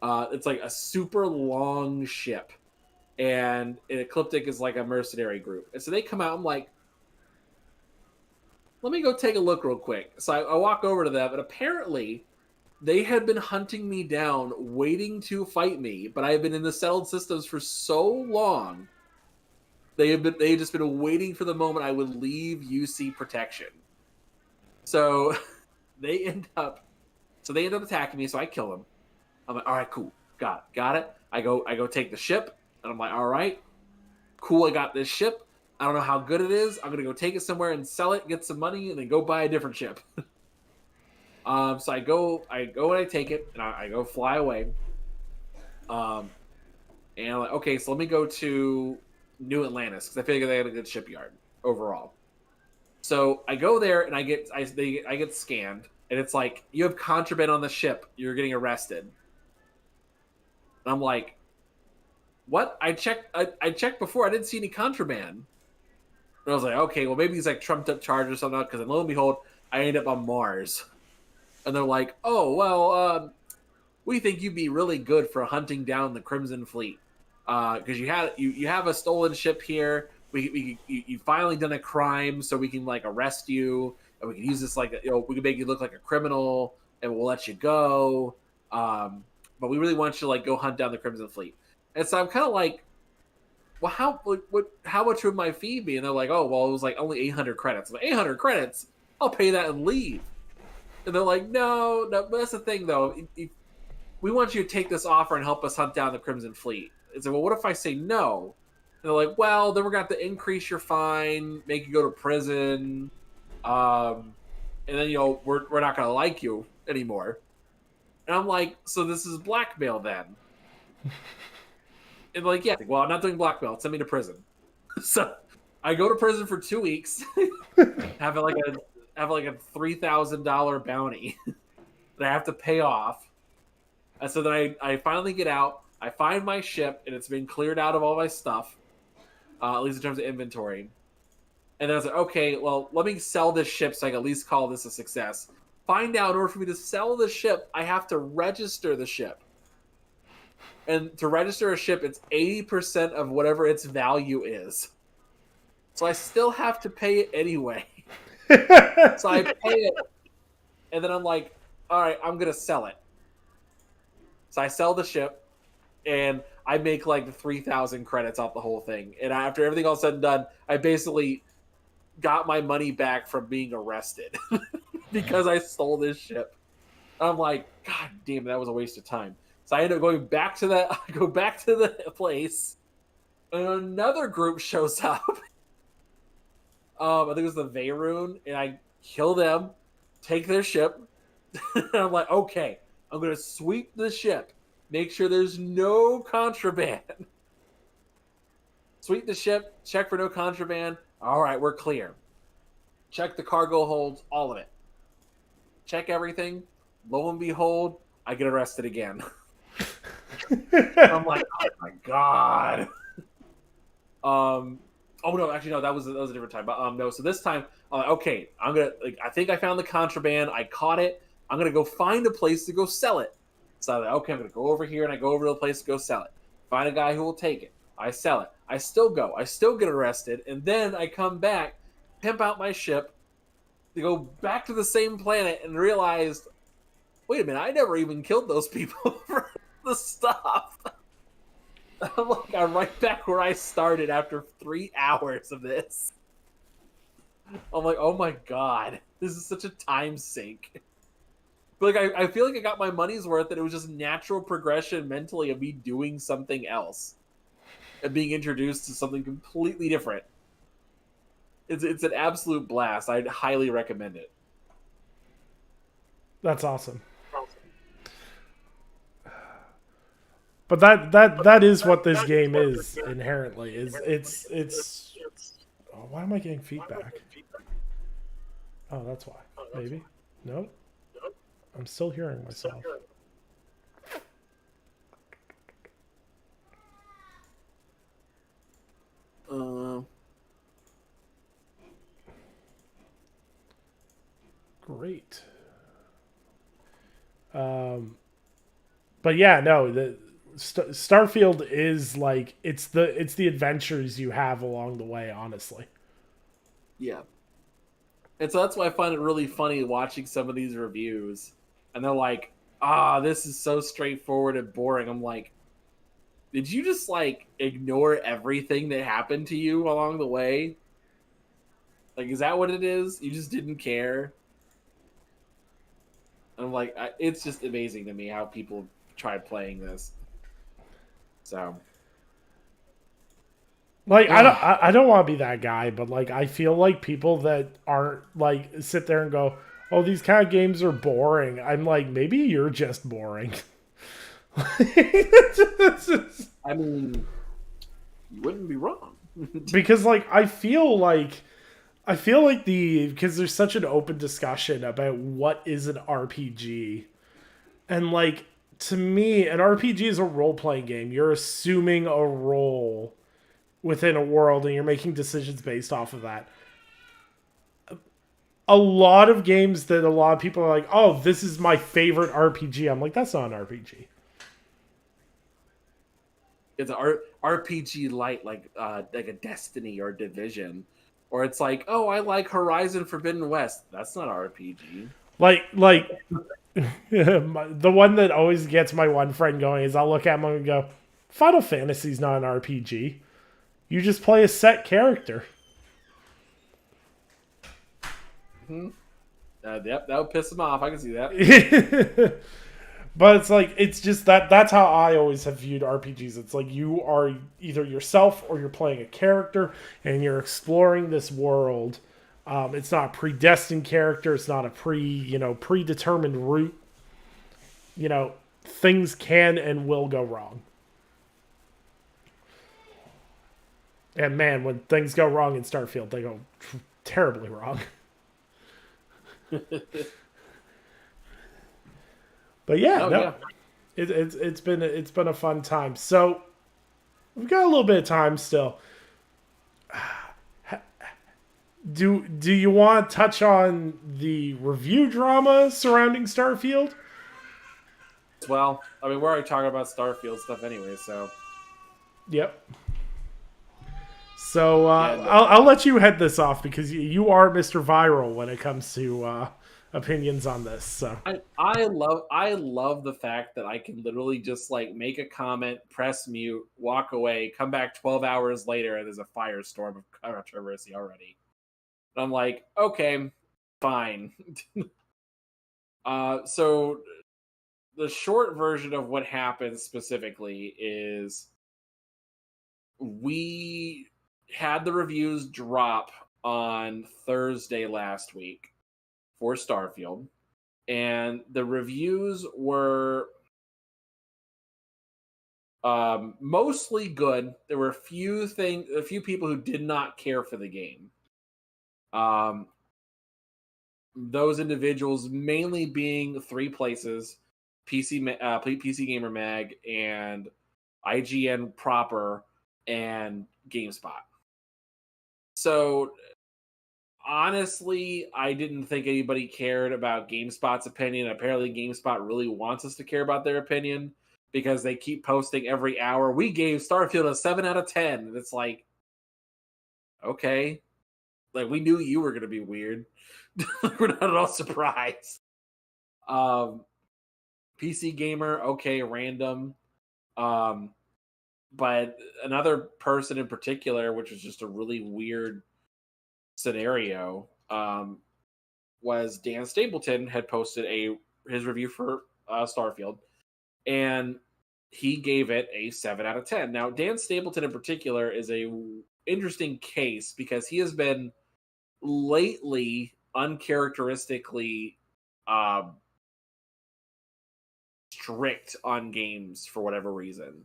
It's like a super long ship, and an ecliptic is like a mercenary group, and so they come out. I'm like, let me go take a look real quick. So I walk over to them, and apparently they had been hunting me down, waiting to fight me, but I have been in the settled systems for so long. They had just been waiting for the moment I would leave UC protection. So they end up attacking me, so I kill them. I'm like, all right, cool. Got it. I go take the ship, and I'm like, all right, cool, I got this ship. I don't know how good it is. I'm gonna go take it somewhere and sell it, get some money, and then go buy a different ship. So I go and I take it, and I go fly away. And I'm like, okay, so let me go to New Atlantis because I feel like they had a good shipyard overall. So I go there and I get scanned, and it's like, you have contraband on the ship. You're getting arrested. And I'm like, what? I checked before. I didn't see any contraband. And I was like, okay, well maybe he's like trumped up charge or something. Because lo and behold, I end up on Mars. And they're like, oh well, we think you'd be really good for hunting down the Crimson Fleet because you have a stolen ship here. You finally done a crime, so we can like arrest you, and we can use this like we can make you look like a criminal, and we'll let you go. But we really want you to like go hunt down the Crimson Fleet. And so I'm kind of like, well, how much would my fee be? And they're like, oh, well, it was like only 800 credits. I'm like, 800 credits? I'll pay that and leave. And they're like, no, but that's the thing though. We want you to take this offer and help us hunt down the Crimson Fleet. It's like, well, what if I say no? And they're like, well, then we're going to have to increase your fine, make you go to prison, and then we're not going to like you anymore. And I'm like, so this is blackmail then? And like, yeah, well, I'm not doing blackmail. Send me to prison. So I go to prison for 2 weeks, have like a $3,000 bounty that I have to pay off. And so then I finally get out. I find my ship, and it's been cleared out of all my stuff, at least in terms of inventory. And then I was like, okay, well, let me sell this ship so I can at least call this a success. Find out, in order for me to sell the ship, I have to register the ship. And to register a ship, it's 80% of whatever its value is. So I still have to pay it anyway. So I pay it, and then I'm like, all right, I'm going to sell it. So I sell the ship, and I make like 3,000 credits off the whole thing. And after everything all said and done, I basically got my money back from being arrested because I stole this ship. And I'm like, God damn, that was a waste of time. So I end up going back to the place, and another group shows up. I think it was the Veyroon, and I kill them, take their ship, and I'm like, okay, I'm going to sweep the ship, make sure there's no contraband. Sweep the ship, check for no contraband. All right, we're clear. Check the cargo holds, all of it. Check everything. Lo and behold, I get arrested again. I'm like, oh my God. Oh no, actually no, that was a different time. But no, so this time, okay, I think I found the contraband. I caught it. I'm gonna go find a place to go sell it. So I'm like, okay, I'm gonna go over here, and I go over to the place to go sell it. Find a guy who will take it. I sell it. I still get arrested, and then I come back, pimp out my ship, to go back to the same planet, and realized, wait a minute, I never even killed those people for the stuff. I'm right back where I started after 3 hours of this. I'm like, oh my God, this is such a time sink. But like, I feel like I got my money's worth, and it was just natural progression mentally of me doing something else and being introduced to something completely different. It's an absolute blast. I'd highly recommend it. That's awesome. But that is what this game is inherently. Is it's oh, why am I getting feedback? Oh, that's why. Maybe. No. I'm still hearing myself. Great. But yeah, no, the Starfield is like it's the adventures you have along the way, honestly. Yeah. And so that's why I find it really funny watching some of these reviews. And they're like, this is so straightforward and boring. I'm like, did you just like ignore everything that happened to you along the way? Like, is that what it is? You just didn't care? And I'm like, it's just amazing to me how people tried playing this. So, Like I don't want to be that guy, but like I feel like people that aren't like sit there and go, "Oh, these kind of games are boring." I'm like, maybe you're just boring. I mean, you wouldn't be wrong. Because like I feel like because there's such an open discussion about what is an RPG. And like to me, an RPG is a role-playing game. You're assuming a role within a world and you're making decisions based off of that. A lot of games that a lot of people are like, "Oh, this is my favorite RPG." I'm like, "That's not an RPG." It's an RPG light, like a Destiny or Division, or it's like, oh, I like Horizon Forbidden West. That's not RPG. Like the one that always gets my one friend going is I'll look at him and go, "Final Fantasy's not an RPG. You just play a set character." Yep, that would piss him off. I can see that. But it's like it's just that's how I always have viewed RPGs. It's like you are either yourself or you're playing a character and you're exploring this world. It's not a predestined character. It's not a predetermined route. Things can and will go wrong. And man, when things go wrong in Starfield, they go terribly wrong. But yeah, no. Yeah. It's been a fun time. So we've got a little bit of time still. Do you want to touch on the review drama surrounding Starfield? Well, I mean, we're already talking about Starfield stuff anyway, so. Yep. So I'll let you head this off because you are Mr. Viral when it comes to opinions on this. So I love the fact that I can literally just like make a comment, press mute, walk away, come back 12 hours later, and there's a firestorm of controversy already. And I'm like, okay, fine. So the short version of what happened specifically is we had the reviews drop on Thursday last week for Starfield, and the reviews were mostly good. There were a few people who did not care for the game. Those individuals mainly being three places: PC Gamer Mag, and IGN proper, and GameSpot. So honestly, I didn't think anybody cared about GameSpot's opinion. Apparently, GameSpot really wants us to care about their opinion because they keep posting every hour. We gave Starfield a 7 out of 10. And it's like, okay. Like, we knew you were going to be weird. We're not at all surprised. PC Gamer, okay, random. But another person in particular, which was just a really weird scenario, was Dan Stapleton had posted his review for Starfield, and he gave it a 7 out of 10. Now, Dan Stapleton in particular is a interesting case because he has been lately uncharacteristically strict on games for whatever reason.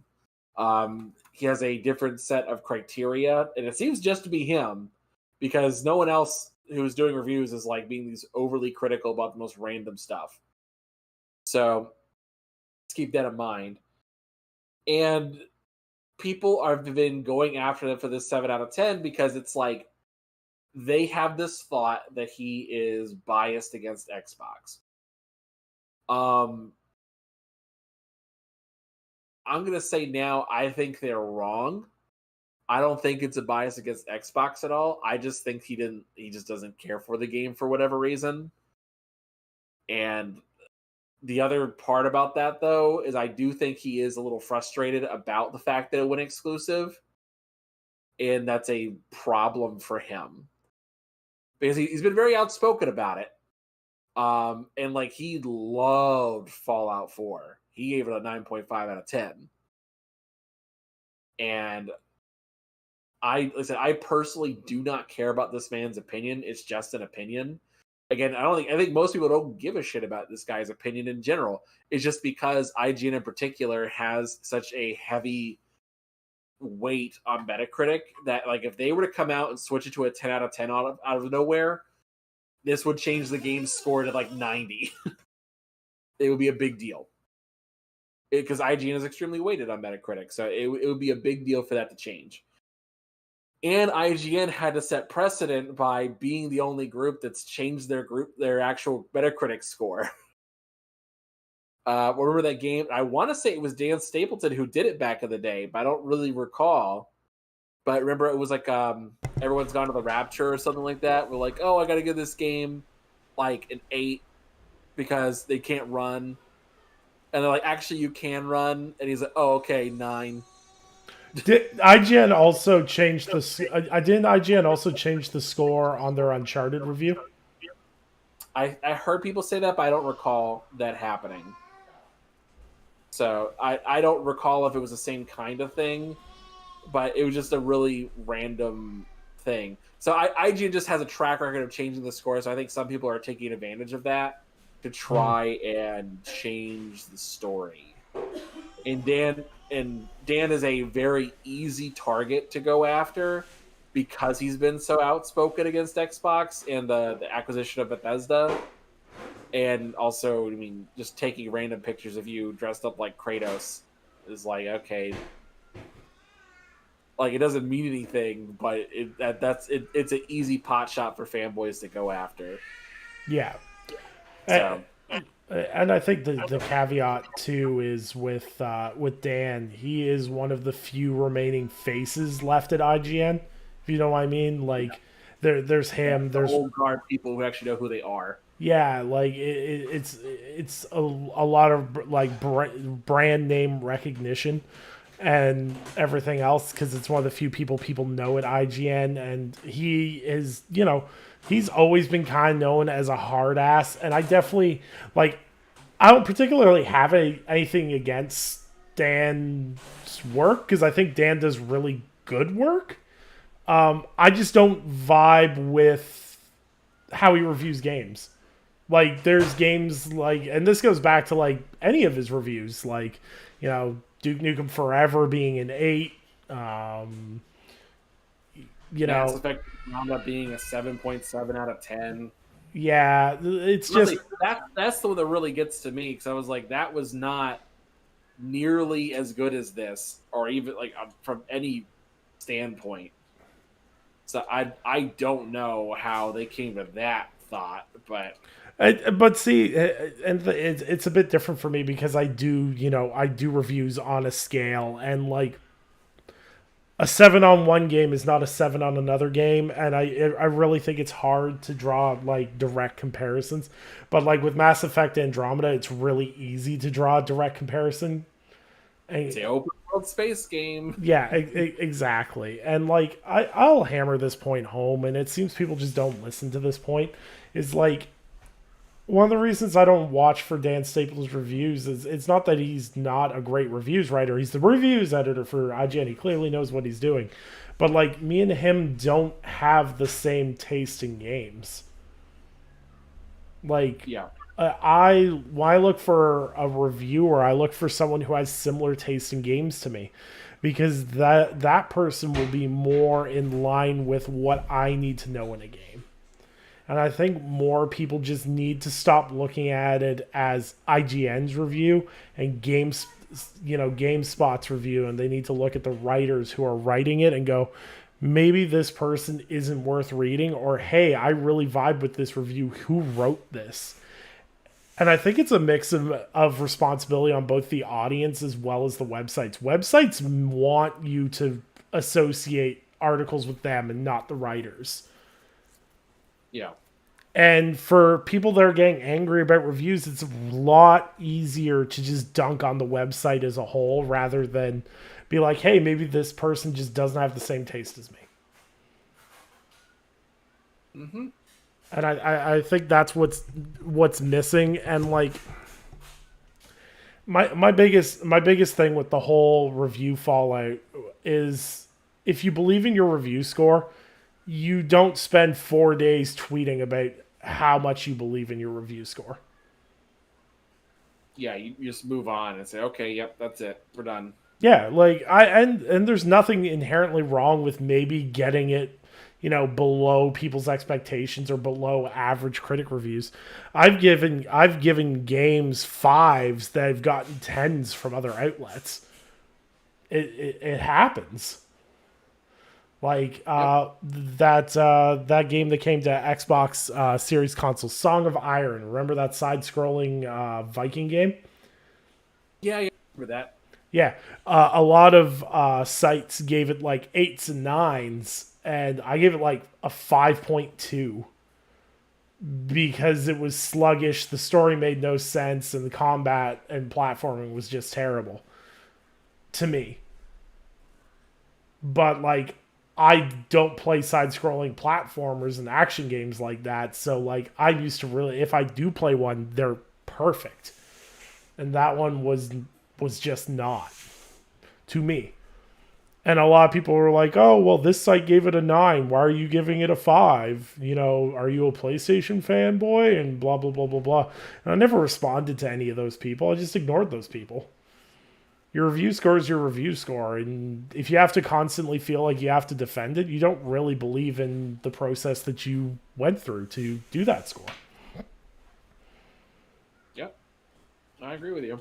He has a different set of criteria, and it seems just to be him, because no one else who's doing reviews is like being these overly critical about the most random stuff. So let's keep that in mind. And people have been going after them for this 7 out of 10 because it's like they have this thought that he is biased against Xbox. I'm going to say now, I think they're wrong. I don't think it's a bias against Xbox at all. I just think he just doesn't care for the game for whatever reason. And the other part about that, though, is I do think he is a little frustrated about the fact that it went exclusive. And that's a problem for him. Because he's been very outspoken about it. And like, he loved Fallout 4. He gave it a 9.5 out of 10. And I personally do not care about this man's opinion. It's just an opinion. Again, I think most people don't give a shit about this guy's opinion in general. It's just because IGN in particular has such a heavy weight on Metacritic that, like, if they were to come out and switch it to a 10 out of 10 out of nowhere, this would change the game's score to like 90. It would be a big deal. Because IGN is extremely weighted on Metacritic, so it would be a big deal for that to change. And IGN had to set precedent by being the only group that's changed their actual Metacritic score. Remember that game? I want to say it was Dan Stapleton who did it back in the day, but I don't really recall. But remember, it was like Everyone's Gone to the Rapture or something like that. We're like, oh, I got to give this game like an 8 because they can't run. And they're like, actually, you can run. And he's like, oh, okay, 9. Did IGN also change didn't IGN also change the score on their Uncharted review? I heard people say that, but I don't recall that happening. So I don't recall if it was the same kind of thing, but it was just a really random thing. So IGN just has a track record of changing the score, so I think some people are taking advantage of that to try and change the story. And Dan is a very easy target to go after because he's been so outspoken against Xbox and the acquisition of Bethesda. And also, I mean, just taking random pictures of you dressed up like Kratos is like, okay. Like, it doesn't mean anything, but it's an easy pot shot for fanboys to go after. Yeah. So. And I think the caveat too is with Dan. He is one of the few remaining faces left at IGN. If you know what I mean, like there's him. There's old guard people who actually know who they are. Yeah, like it's a lot of like brand name recognition and everything else because it's one of the few people know at IGN, and he is, he's always been kind of known as a hard ass, and I definitely I don't particularly have anything against Dan's work because I think Dan does really good work. I just don't vibe with how he reviews games. Like, there's games like, and this goes back to like any of his reviews, like, Duke Nukem Forever being an 8. Mass Effect wound up being a 7.7 out of 10. Yeah, it's really, just that's the one that really gets to me, because I was like, that was not nearly as good as this, or even like from any standpoint. So I don't know how they came to that thought, but see, and it's a bit different for me because I do reviews on a scale, and like a 7 on one game is not a 7 on another game, and I really think it's hard to draw like direct comparisons. But like with Mass Effect Andromeda, it's really easy to draw a direct comparison. It's an open world space game. Yeah, exactly. And like I'll hammer this point home, and it seems people just don't listen to this point. Is like, one of the reasons I don't watch for Dan Staples' reviews is it's not that he's not a great reviews writer. He's the reviews editor for IGN. He clearly knows what he's doing. but like me and him don't have the same taste in games. Like Yeah. I when I look for a reviewer, I look for someone who has similar taste in games to me, because that person will be more in line with what I need to know in a game. And I think more people just need to stop looking at it as IGN's review and GameSpot's review, and they need to look at the writers who are writing it and go, maybe this person isn't worth reading, or hey, I really vibe with this review. Who wrote this? And I think it's a mix of responsibility on both the audience as well as the websites. Websites want you to associate articles with them and not the writers. Yeah. And for people that are getting angry about reviews, it's a lot easier to just dunk on the website as a whole rather than be like, hey, maybe this person just doesn't have the same taste as me. Mm-hmm. And I think that's what's missing. And like my biggest thing with the whole review fallout is, if you believe in your review score, you don't spend 4 days tweeting about how much you believe in your review score. Yeah, you just move on and say, okay, yep, that's it, we're done. Yeah, like and there's nothing inherently wrong with maybe getting it, below people's expectations or below average critic reviews. I've given games fives that have gotten tens from other outlets. It happens. Like that game that came to Xbox Series console, Song of Iron. Remember that side-scrolling Viking game? Yeah, yeah, remember that. Yeah, a lot of sites gave it like eights and nines, and I gave it like a 5.2 because it was sluggish, the story made no sense, and the combat and platforming was just terrible to me. But like, I don't play side-scrolling platformers and action games like that, so like I used to really, if I do play one, they're perfect, and that one was just not to me. And a lot of people were like, "Oh, well, this site gave it a 9. Why are you giving it a 5? Are you a PlayStation fanboy?" And blah blah blah blah blah. And I never responded to any of those people. I just ignored those people. Your review score is your review score, and if you have to constantly feel like you have to defend it, you don't really believe in the process that you went through to do that score. Yep, I agree with you.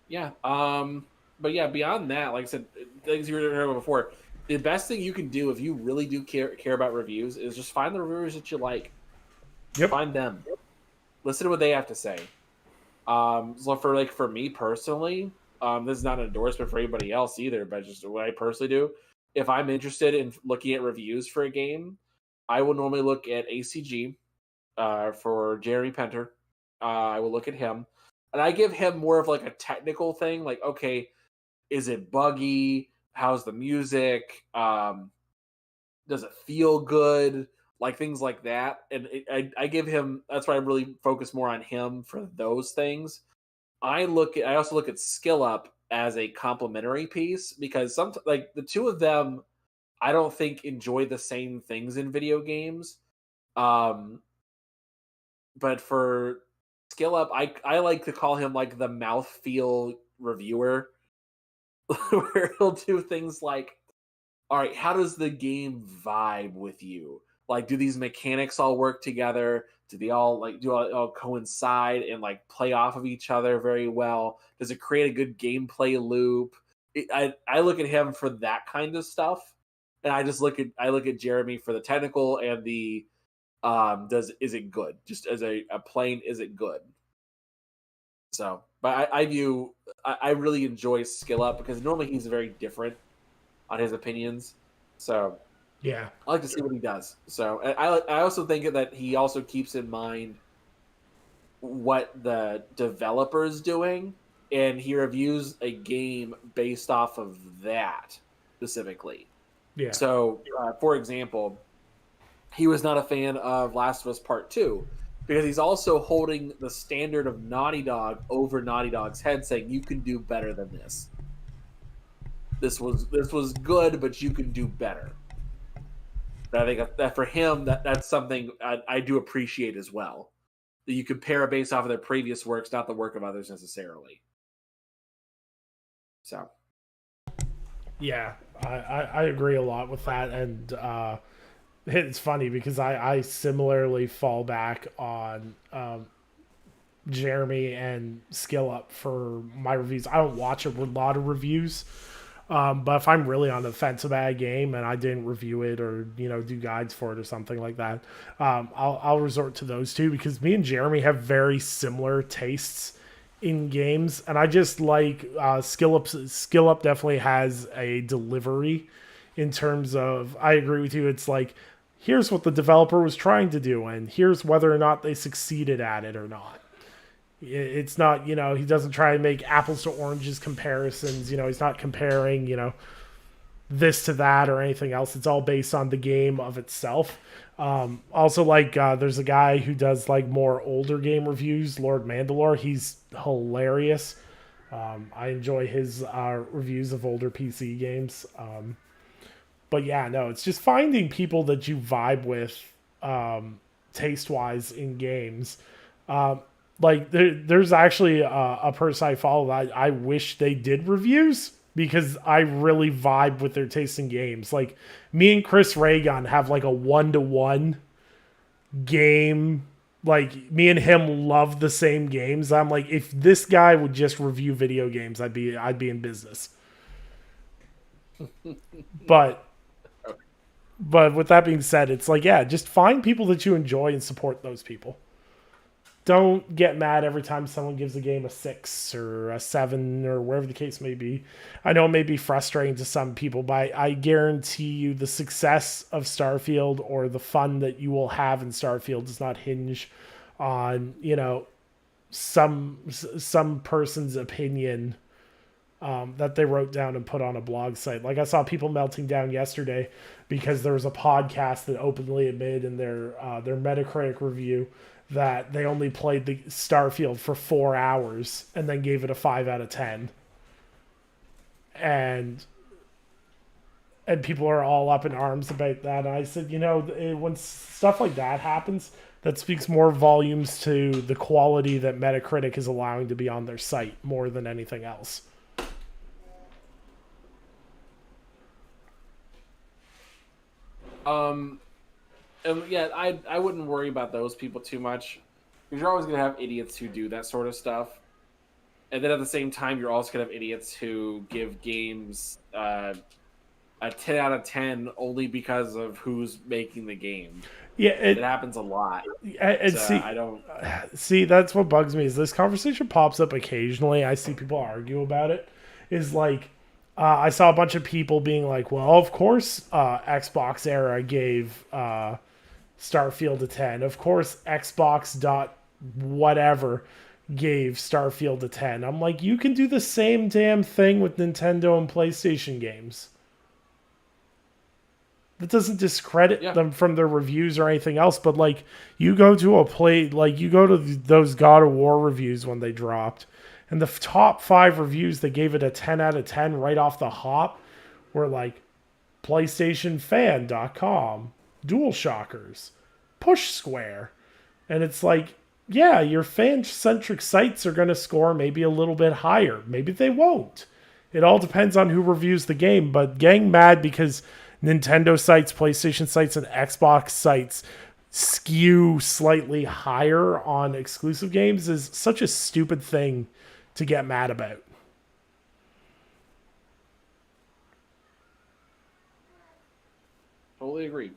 Yeah. But yeah, beyond that, like I said, things you were talking about before, the best thing you can do if you really do care about reviews is just find the reviewers that you like. Yep. Find them. Listen to what they have to say. So for me personally, this is not an endorsement for anybody else either, but just what I personally do. If I'm interested in looking at reviews for a game, I will normally look at ACG for Jeremy Penter. I will look at him, and I give him more of like a technical thing. Like, okay, is it buggy? How's the music? Does it feel good? Like things like that. And I give him. That's why I really focus more on him for those things. I also look at Skill Up as a complementary piece because like the two of them, I don't think enjoy the same things in video games. Um, but for Skill Up, I like to call him like the mouthfeel reviewer, where he'll do things like, all right, how does the game vibe with you? Like, do these mechanics all work together? Do they all all coincide and like play off of each other very well? Does it create a good gameplay loop? I look at him for that kind of stuff, and I look at Jeremy for the technical and the is it good? Just as a plain, is it good? So, but I really enjoy Skill Up because normally he's very different on his opinions. So Yeah. I like to see what he does. So I also think that he also keeps in mind what the developer is doing, and he reviews a game based off of that specifically. Yeah. So, for example, he was not a fan of Last of Us Part 2 because he's also holding the standard of Naughty Dog over Naughty Dog's head, saying you can do better than this. this was good, but you can do better. But I think that for him, that's something I do appreciate as well. That you compare based off of their previous works, not the work of others necessarily. So, Yeah, I agree a lot with that, and it's funny because I similarly fall back on Jeremy and Skill Up for my reviews. I don't watch a lot of reviews, but if I'm really on the fence about a game and I didn't review it or do guides for it or something like that, I'll resort to those two because me and Jeremy have very similar tastes in games, and I just like Skill Up. Skill Up definitely has a delivery in terms of. I agree with you. It's like here's what the developer was trying to do, and here's whether or not they succeeded at it or not. It's not, he doesn't try and make apples to oranges comparisons. He's not comparing, this to that or anything else. It's all based on the game of itself. Also, like, there's a guy who does like more older game reviews, Lord Mandalore. He's hilarious. I enjoy his reviews of older PC games. But yeah, no, it's just finding people that you vibe with taste wise in games. Like there's actually a person I follow that I wish they did reviews because I really vibe with their taste in games. Like me and Chris Raygun have like a 1-to-1 game. Like me and him love the same games. I'm like, if this guy would just review video games, I'd be in business. But with that being said, it's like, yeah, just find people that you enjoy and support those people. Don't get mad every time someone gives a game a 6 or a 7 or wherever the case may be. I know it may be frustrating to some people, but I guarantee you the success of Starfield or the fun that you will have in Starfield does not hinge on, some person's opinion that they wrote down and put on a blog site. Like I saw people melting down yesterday because there was a podcast that openly admitted in their Metacritic review that they only played the Starfield for 4 hours and then gave it a 5 out of 10. And people are all up in arms about that. And I said, when stuff like that happens, that speaks more volumes to the quality that Metacritic is allowing to be on their site more than anything else. And yeah, I wouldn't worry about those people too much because you're always gonna have idiots who do that sort of stuff, and then at the same time, you're also gonna have idiots who give games a 10 out of 10 only because of who's making the game. Yeah, it happens a lot. And so see, I don't see. That's what bugs me is this conversation pops up occasionally. I see people argue about it. Is like. I saw a bunch of people being like, well, of course Xbox Era gave Starfield a 10. Of course Xbox dot whatever gave Starfield a 10. I'm like, you can do the same damn thing with Nintendo and PlayStation games. That doesn't discredit them from their reviews or anything else, but like you go to those God of War reviews when they dropped, and the top 5 reviews that gave it a 10 out of 10 right off the hop were like PlayStationFan.com, DualShockers, Push Square. And it's like, yeah, your fan-centric sites are going to score maybe a little bit higher. Maybe they won't. It all depends on who reviews the game. But getting mad because Nintendo sites, PlayStation sites, and Xbox sites skew slightly higher on exclusive games is such a stupid thing to get mad about. Totally agree.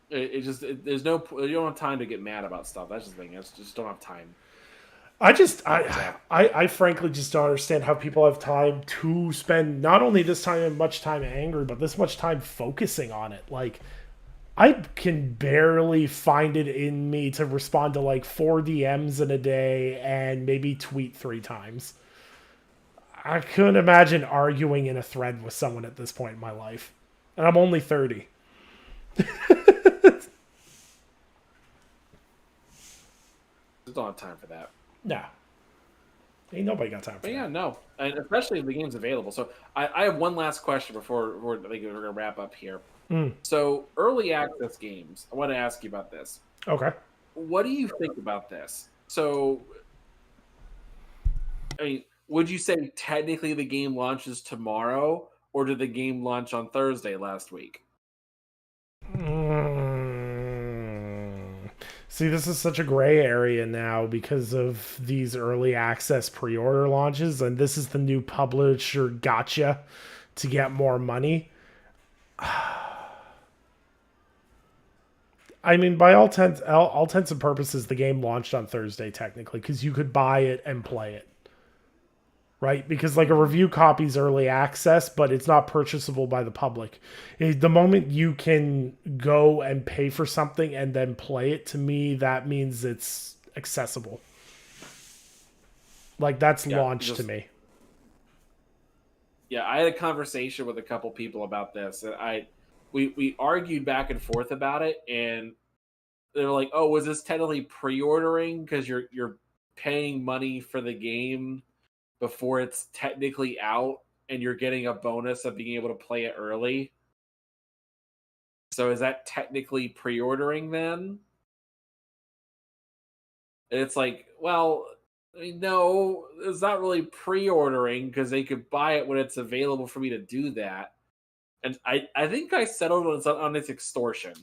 There's no, you don't have time to get mad about stuff. That's the thing. I just don't have time. I frankly just don't understand how people have time to spend not only this time and much time angry, but this much time focusing on it. Like, I can barely find it in me to respond to like 4 DMs in a day and maybe tweet 3 times. I couldn't imagine arguing in a thread with someone at this point in my life. And I'm only 30. Just don't have time for that. No. Ain't nobody got time for But yeah, that. no, and especially if the game's available. So I have one last question before I think we're gonna wrap up here. Mm, So early access games, I want to ask you about this. okay. What do you think about this? So, I mean, would you say technically the game launches tomorrow, or did the game launch on Thursday last week? Mm. See, this is such a gray area now because of these early access pre-order launches, and this is the new publisher gotcha to get more money. I mean, by all intents and purposes, the game launched on Thursday technically because you could buy it and play it, right? Because like a Mhm. review copy is early access, but it's not purchasable by the public. The moment you can go and pay for something and then play it, to me, that means it's accessible. Like that's Yeah, launch to just me. yeah. I had a conversation with a couple people about this, and we argued back and forth about it, and they're like, "Oh, was this technically pre-ordering because you're paying money for the game before it's technically out, and you're getting a bonus of being able to play it early? So is that technically pre-ordering then?" And it's like, well, I mean, no, it's not really pre-ordering because they could buy it when it's available for me to do that. And I think I settled on its extortion.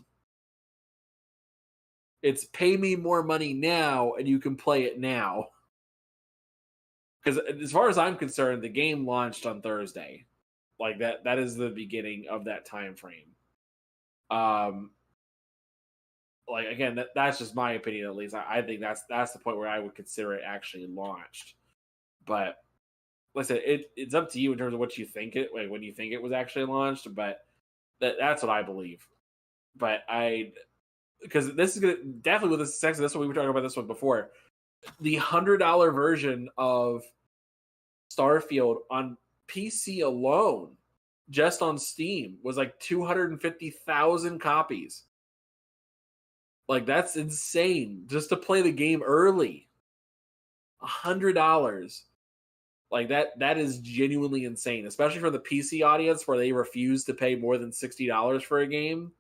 It's pay me more money now and you can play it now. Because as far as I'm concerned, the game launched on Thursday. Like that is the beginning of that time frame. Um like again, that's just my opinion at least. I think that's the point where I would consider it actually launched. But listen, it's up to you in terms of what you think it like when you think it was actually launched, but that's what I believe. But I because this is gonna definitely with this sex. This one we were talking about this one before. The $100 version of Starfield on PC alone, just on Steam, was like 250,000 copies. Like that's insane just to play the game early. $100, like that is genuinely insane, especially for the PC audience where they refuse to pay more than $60 for a game.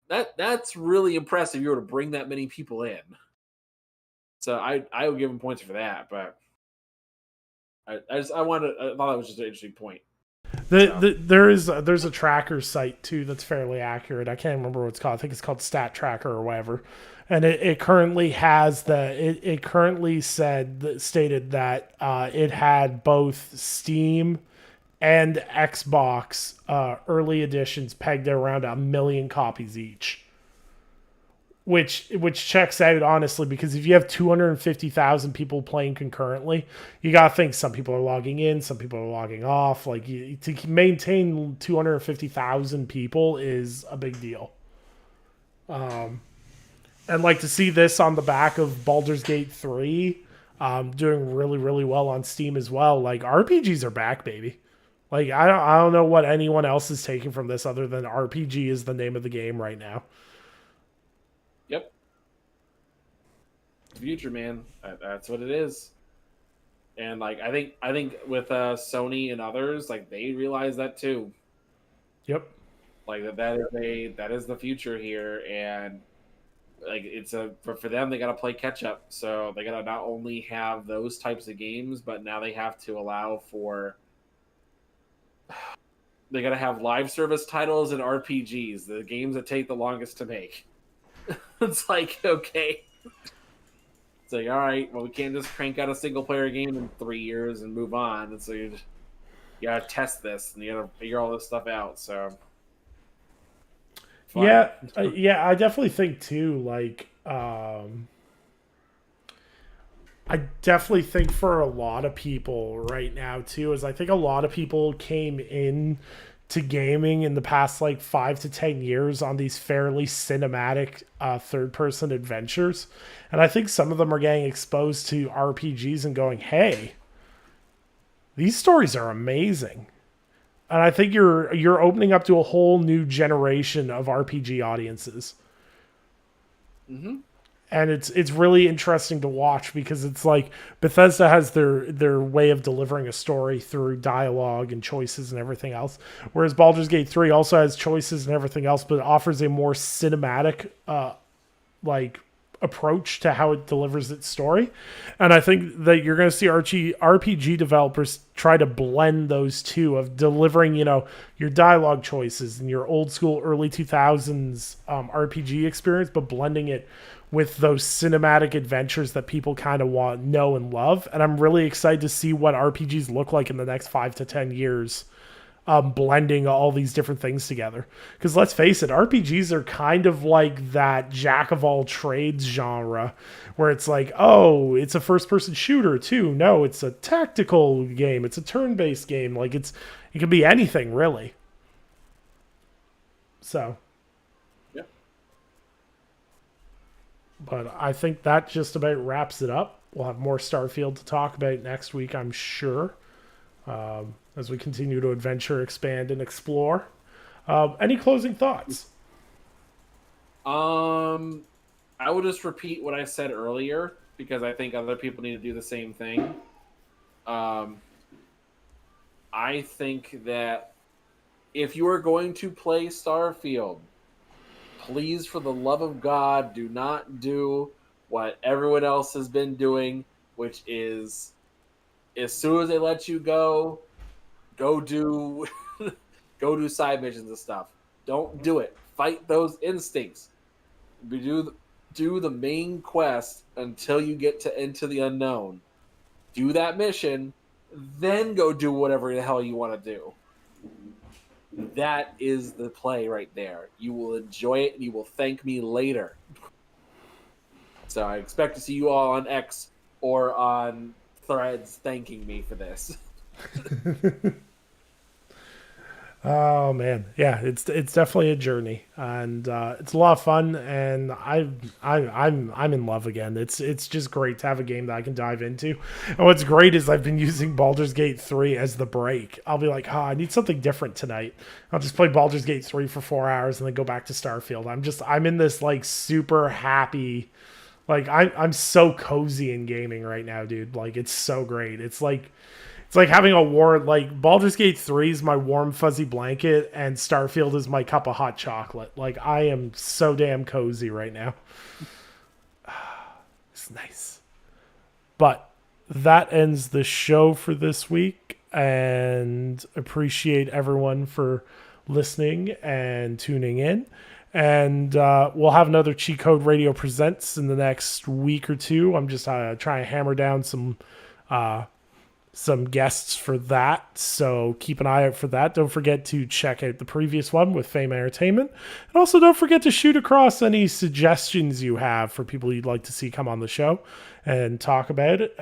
That's really impressive. You were to bring that many people in. So I would give him points for that, but I thought that was just an interesting point. So There's a tracker site too that's fairly accurate. I can't remember what it's called. I think it's called Stat Tracker or whatever. And it currently has it currently stated that it had both Steam and Xbox early editions pegged at around 1 million copies each. Which checks out honestly because if you have 250,000 people playing concurrently, you got to think some people are logging in, some people are logging off. Like to maintain 250,000 people is a big deal. And like to see this on the back of Baldur's Gate 3 doing really really well on Steam as well. Like RPGs are back, baby. Like I don't know what anyone else is taking from this other than RPG is the name of the game right now. yep, future man, that's what it is. And like I think with Sony and others, like they realize that too. Yep. Like that is the future here, and like it's a for them they got to play catch up. So they got to not only have those types of games, but now they have to allow for they got to have live service titles and RPGs, the games that take the longest to make. It's like okay, it's like all right, well we can't just crank out a single player game in 3 years and move on. And so you gotta test this and you gotta figure all this stuff out. So fun. Yeah, yeah, I definitely think too. Like, I definitely think for a lot of people right now too, is I think a lot of people came in to gaming in the past like 5 to 10 years on these fairly cinematic third-person adventures, and I think some of them are getting exposed to RPGs and going, "Hey, these stories are amazing." And I think you're opening up to a whole new generation of RPG audiences. Hmm. and it's really interesting to watch because it's like Bethesda has their way of delivering a story through dialogue and choices and everything else, whereas Baldur's Gate 3 also has choices and everything else, but it offers a more cinematic like approach to how it delivers its story. And I think that you're going to see RPG developers try to blend those two of delivering, your dialogue choices and your old school early 2000s RPG experience, but blending it with those cinematic adventures that people kind of know and love. And I'm really excited to see what RPGs look like in the next 5 to 10 years. Blending all these different things together. Because let's face it, RPGs are kind of like that jack of all trades genre where it's like, oh, it's a first person shooter too. No, it's a tactical game. It's a turn-based game. Like it can be anything really. So. Yeah. But I think that just about wraps it up. We'll have more Starfield to talk about next week, I'm sure. As we continue to adventure, expand, and explore. Any closing thoughts? I will just repeat what I said earlier because I think other people need to do the same thing. I think that if you are going to play Starfield, please, for the love of God, do not do what everyone else has been doing, which is as soon as they let you go do side missions and stuff. Don't do it. Fight those instincts. Do the main quest until you get to Into the Unknown. Do that mission, then go do whatever the hell you want to do. That is the play right there. You will enjoy it and you will thank me later. So I expect to see you all on X or on Threads thanking me for this. Oh man, yeah, it's definitely a journey, and it's a lot of fun, and I'm in love again. It's just great to have a game that I can dive into. And what's great is I've been using Baldur's Gate 3 as the break. I'll be like, I need something different tonight. I'll just play Baldur's Gate 3 for 4 hours and then go back to Starfield. I'm in this like super happy, like I'm so cozy in gaming right now, dude. Like it's so great. It's like having a like Baldur's Gate 3 is my warm fuzzy blanket and Starfield is my cup of hot chocolate. Like I am so damn cozy right now. It's nice. But that ends the show for this week, and appreciate everyone for listening and tuning in. And we'll have another Cheat Code Radio Presents in the next week or two. I'm just trying to hammer down some guests for that, so keep an eye out for that. Don't forget to check out the previous one with Fame Entertainment, and also don't forget to shoot across any suggestions you have for people you'd like to see come on the show and talk about it,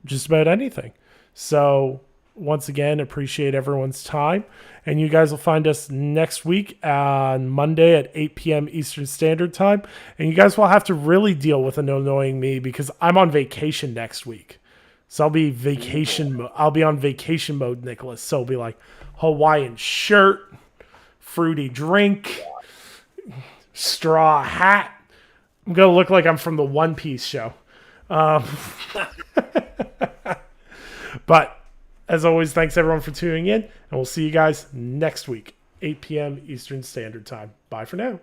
just about anything. So once again, appreciate everyone's time, and you guys will find us next week on Monday at 8 p.m. Eastern Standard Time, and you guys will have to really deal with annoying me because I'm on vacation next week. So I'll be I'll be on vacation mode, Nicholas. So it'll be like Hawaiian shirt, fruity drink, straw hat. I'm gonna look like I'm from the One Piece show. But as always, thanks everyone for tuning in, and we'll see you guys next week, 8 p.m. Eastern Standard Time. Bye for now.